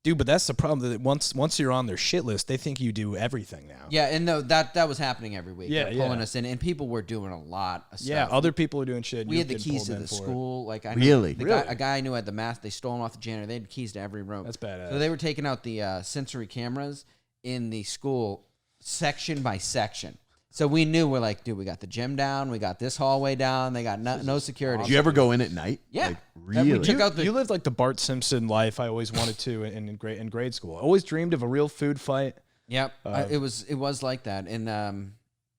Dude, but that's the problem. That once you're on their shit list, they think you do everything now. Yeah, and that was happening every week. Yeah, They're pulling yeah. us in, and people were doing a lot of stuff. Yeah, other people are doing shit. and We you're had the getting keys pulled to in the for it. school. Like I Really? a guy I knew had the mask. They stole him off the janitor. They had keys to every room. That's badass. So they were taking out the sensory cameras, in the school section by section. So we knew, we're like, dude, we got the gym down, we got this hallway down, they got no security. Did you ever go in at night? Yeah. Like, really? We took out You lived like the Bart Simpson life I always wanted to in grade school. I always dreamed of a real food fight. Yep. It was like that. And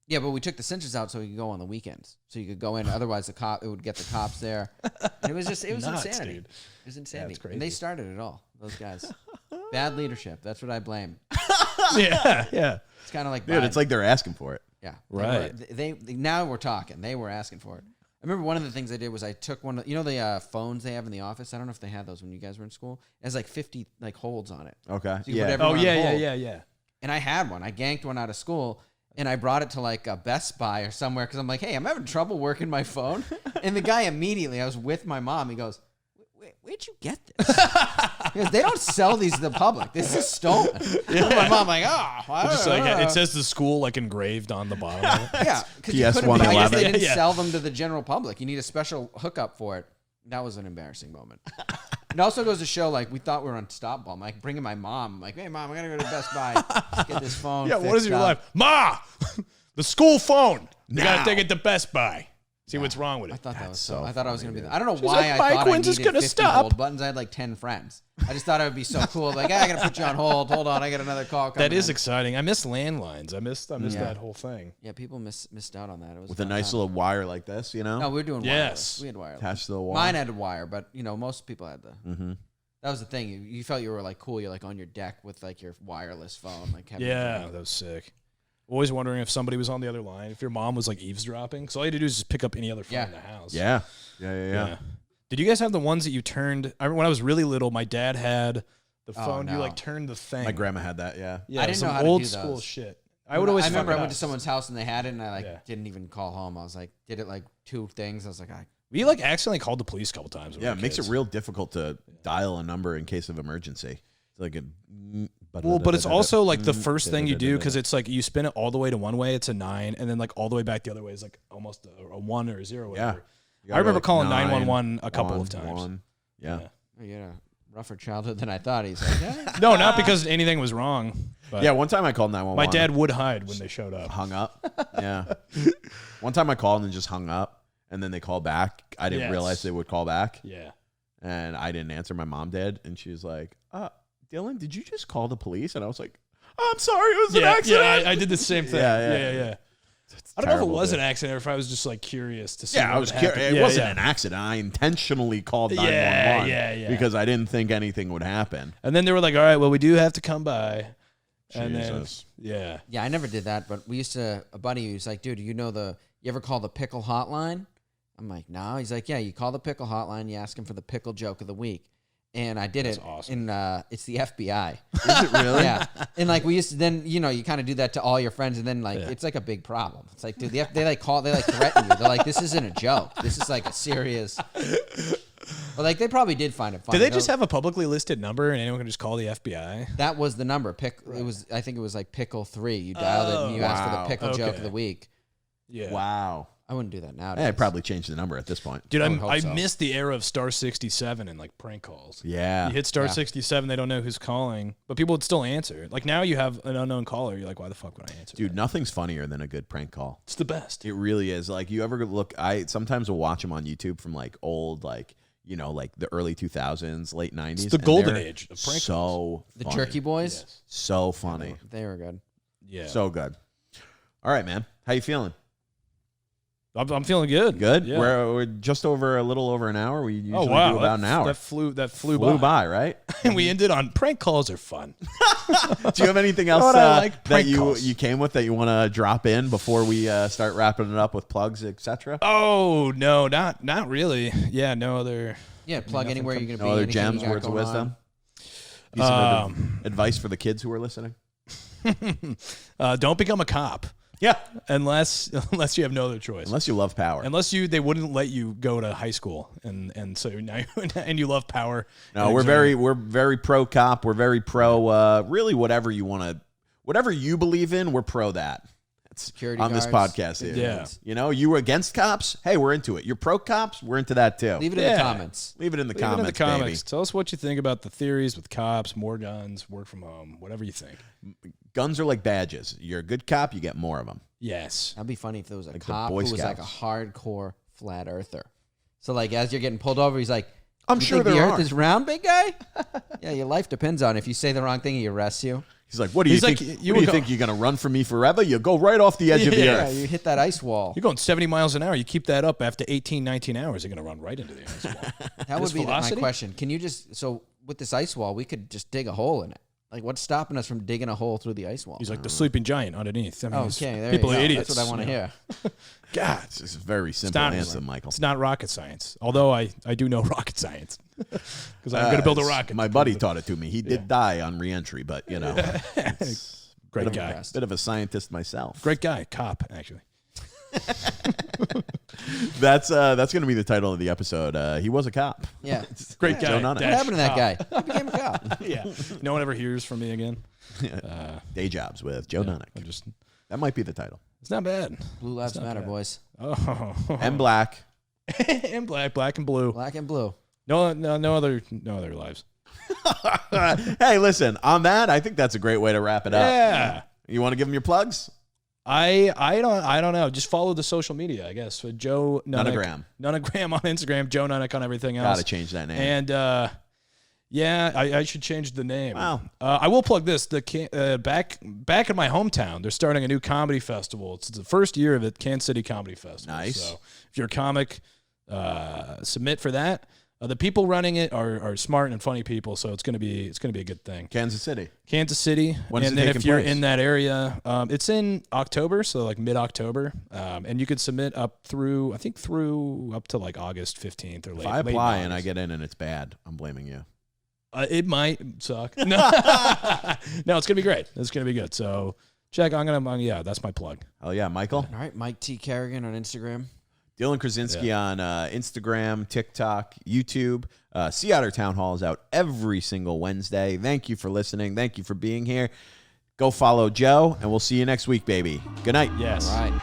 yeah, but we took the censors out so we could go on the weekends. So you could go in. Otherwise, it would get the cops there. And it was Nuts, insanity. dude. It was insanity. That's crazy. And they started it all, those guys. Bad leadership. That's what I blame. Yeah. It's kind of like Dude, it's like they're asking for it. yeah, Right. They now we're talking. They were asking for it. I remember one of the things I did was I took one of the phones they have in the office. I don't know if they had those when you guys were in school. It has like 50 like holds on it. Okay. So you put Yeah. everyone on hold. Yeah. And I had one. I ganked one out of school, and I brought it to like a Best Buy or somewhere because I'm like, hey, I'm having trouble working my phone. And the guy immediately, I was with my mom. He goes, where'd you get this? He goes, they don't sell these to the public. This is stolen. And my mom like, oh, I don't Just know. like it says the school like engraved on the bottom of it. Yeah, because PS I guess they 111. didn't Yeah. sell them to the general public. You need a special hookup for it. That was an embarrassing moment. It also goes to show, like, we thought we were on Stop Ball. I'm like, bringing my mom. I'm like, hey, Mom, I got to go to Best Buy. Get this phone Yeah, what fixed is your up. life? Ma! The school phone. You Now. gotta take it to Best Buy. See what's wrong with I it. thought that was so I thought I was funny, going to be dude. that. I don't know She's why like, I "My thought I Quince is needed gonna 50 stop." hold buttons. I had like 10 friends. I just thought it would be so cool. Like, I got to put you on hold. Hold on. I got another call coming That is in. exciting. I miss landlines. I missed Yeah. that whole thing. Yeah, people missed out on that. It was With a fun nice time. little wire like this, you know? No, we were doing Yes. wireless. We had wireless. Attached to the wall. Mine had a wire, but, most people had the... Mm-hmm. That was the thing. You felt you were, like, cool. You're, like, on your deck with, like, your wireless phone. Like, having Yeah, that was sick. Always wondering if somebody was on the other line, if your mom was like eavesdropping. Because all you had to do is just pick up any other phone Yeah. in the house. Yeah. Did you guys have the ones that you turned? I remember when I was really little, my dad had the Oh, phone. You no. like turned the thing. My grandma had that, yeah. Yeah, I didn't some know how to old do school those. shit. I would always. I remember fuck I it went up. to someone's house and they had it, and I Yeah. didn't even call home. I was like, did it like 2 things. I was like, We like accidentally called the police a couple times. when Yeah, we it were makes it kids. real difficult to dial a number in case of emergency. It's like a... Well, but it's also like the first thing you do because it's like you spin it all the way to one way, it's a 9, and then like all the way back the other way is like almost a 1 or a 0. Whatever. Yeah. I remember calling 911 a couple of times. Yeah. oh, you had a rougher childhood than I thought. He's like, yeah. No, not because anything was wrong. But Yeah, one time I called 911. my dad would hide when they showed up. hung up. Yeah. One time I called and just hung up, and then they called back. I didn't Yes. realize they would call back, Yeah. and I didn't answer. My mom did, and she was like, Dylan, did you just call the police? And I was like, I'm sorry, it was an accident. Yeah, I did the same thing. Yeah. I don't know if it terrible, was dude. an accident or if I was just like curious to see. Yeah, what I was had curious. happened. It Yeah, wasn't yeah. an accident. I intentionally called Yeah, 911 yeah. because I didn't think anything would happen. And then they were like, "All right, well, we do have to come by." And Jesus. then, Yeah, I never did that, but we used to, a buddy who's like, dude, you ever call the pickle hotline? I'm like, no. He's like, yeah, you call the pickle hotline, you ask him for the pickle joke of the week. And I did That's it. awesome. And it's the FBI. Is it really? Yeah. And like we used to then, you kind of do that to all your friends, and then like it's like a big problem. It's like, dude, they threaten you. They're like, this isn't a joke. This is like a serious. But like they probably did find it funny. did they just have a publicly listed number and anyone can just call the FBI? That was the number. I think it was like pickle 3. You dialed it and you asked for the wow. pickle joke Okay. of the week. Yeah. Wow. I wouldn't do that nowadays. Yeah, I probably changed the number at this point. Dude, I would hope I so. missed the era of star 67 and like prank calls. Yeah. You hit star Yeah. 67, they don't know who's calling, but people would still answer. Like now you have an unknown caller. You're like, why the fuck would I answer? Dude, that? nothing's funnier than a good prank call. It's the best. It really is. Like, you ever look, I sometimes will watch them on YouTube from like old, like, like the early 2000s, late 90s. It's the and golden they're age of prank so The funny. Jerky Boys. Yes. So funny. They were good. Yeah. So good. All right, man. How you feeling? I'm feeling good. Good? Yeah. We're just over a little over an hour. We usually Oh wow, do about an hour. That flew Flew by. by, right? And we ended on prank calls are fun. Do you have anything else what I like? that Prank you calls. came with that you want to drop in before we start wrapping it up with plugs, etc.? Oh no, not really. Yeah, no other. Yeah, plug nothing anywhere from- you're gonna No be. other anything you gems, got words of going wisdom? on. Piece of advice for the kids who are listening? Don't become a cop Yeah. unless you have no other choice. Unless you love power. Unless they wouldn't let you go to high school, and so now and you love power. No, and we're very pro cop. We're very pro really whatever you want to, whatever you believe in, we're pro that. Security on this guards, podcast here. Yeah. You know, you were against cops. Hey, we're into it. You're pro cops. We're into that too. Leave it in the comments. Leave it in the Leave it comments, in the comments. baby. Tell us what you think about the theories with cops, more guns, work from home, whatever you think. Guns are like badges. You're a good cop, you get more of them. Yes. That'd be funny if there was a Like the cop who Boy was like a Scouts. hardcore flat earther. So like as you're getting pulled over, he's like, I'm "You sure think the there earth are." is round, big guy." Yeah, your life depends on it. If you say the wrong thing, he arrests you. He's like, what do you He's think? like, What you do you would think? You're going to run from me forever? You go right off the edge of the Yeah, earth. you hit that ice wall. You're going 70 miles an hour. You keep that up after 18, 19 hours, you're going to run right into the ice wall. That would This be my velocity? question. Can you just so with this ice wall, we could just dig a hole in it. Like, what's stopping us from digging a hole through the ice wall? He's like the sleeping giant underneath. I mean, Okay, there people you are go. idiots. That's what I want to hear. God, it's just a very simple not- answer, Michael. It's not rocket science. Although I do know rocket science. Because I'm going to build a rocket. My buddy taught it to me. He did die on reentry, but, you know, Great bit guy. of, bit of a scientist myself. Great guy. Cop, actually. That's going to be the title of the episode. He was a cop. Yeah. Great guy. Joe Nunnink. What happened to that guy? He became a cop. Yeah. No one ever hears from me again. Day Jobs with Joe Nunnink. That might be the title. It's not bad. Blue lives matter, boys. Oh. And black. And black and blue. Black and blue. No other lives. Hey, listen, on that, I think that's a great way to wrap it up. Yeah. You want to give them your plugs? I don't know. Just follow the social media, I guess. So Joe Nunnink. Nunnigram on Instagram. Joe Nunnink on everything else. Got to change that name. And yeah, I should change the name. Wow. I will plug this. Back in my hometown, they're starting a new comedy festival. It's the first year of it, Kansas City Comedy Festival. Nice. So if you're a comic, submit for that. The people running it are smart and funny people, so it's gonna be a good thing. Kansas City. When is it and then taking if you're place? in that area, it's in October, so like mid-October, and you could submit up to like August 15th or late. If I apply late and I August. get in and it's bad, I'm blaming you. It might suck. No, no, it's gonna be great. It's gonna be good. So check. That's my plug. Oh yeah, Michael. All right, Mike T. Kerrigan on Instagram. Dylan Krasinski on Instagram, TikTok, YouTube. Sea Otter Town Hall is out every single Wednesday. Thank you for listening. Thank you for being here. Go follow Joe, and we'll see you next week, baby. Good night. Yes. All right.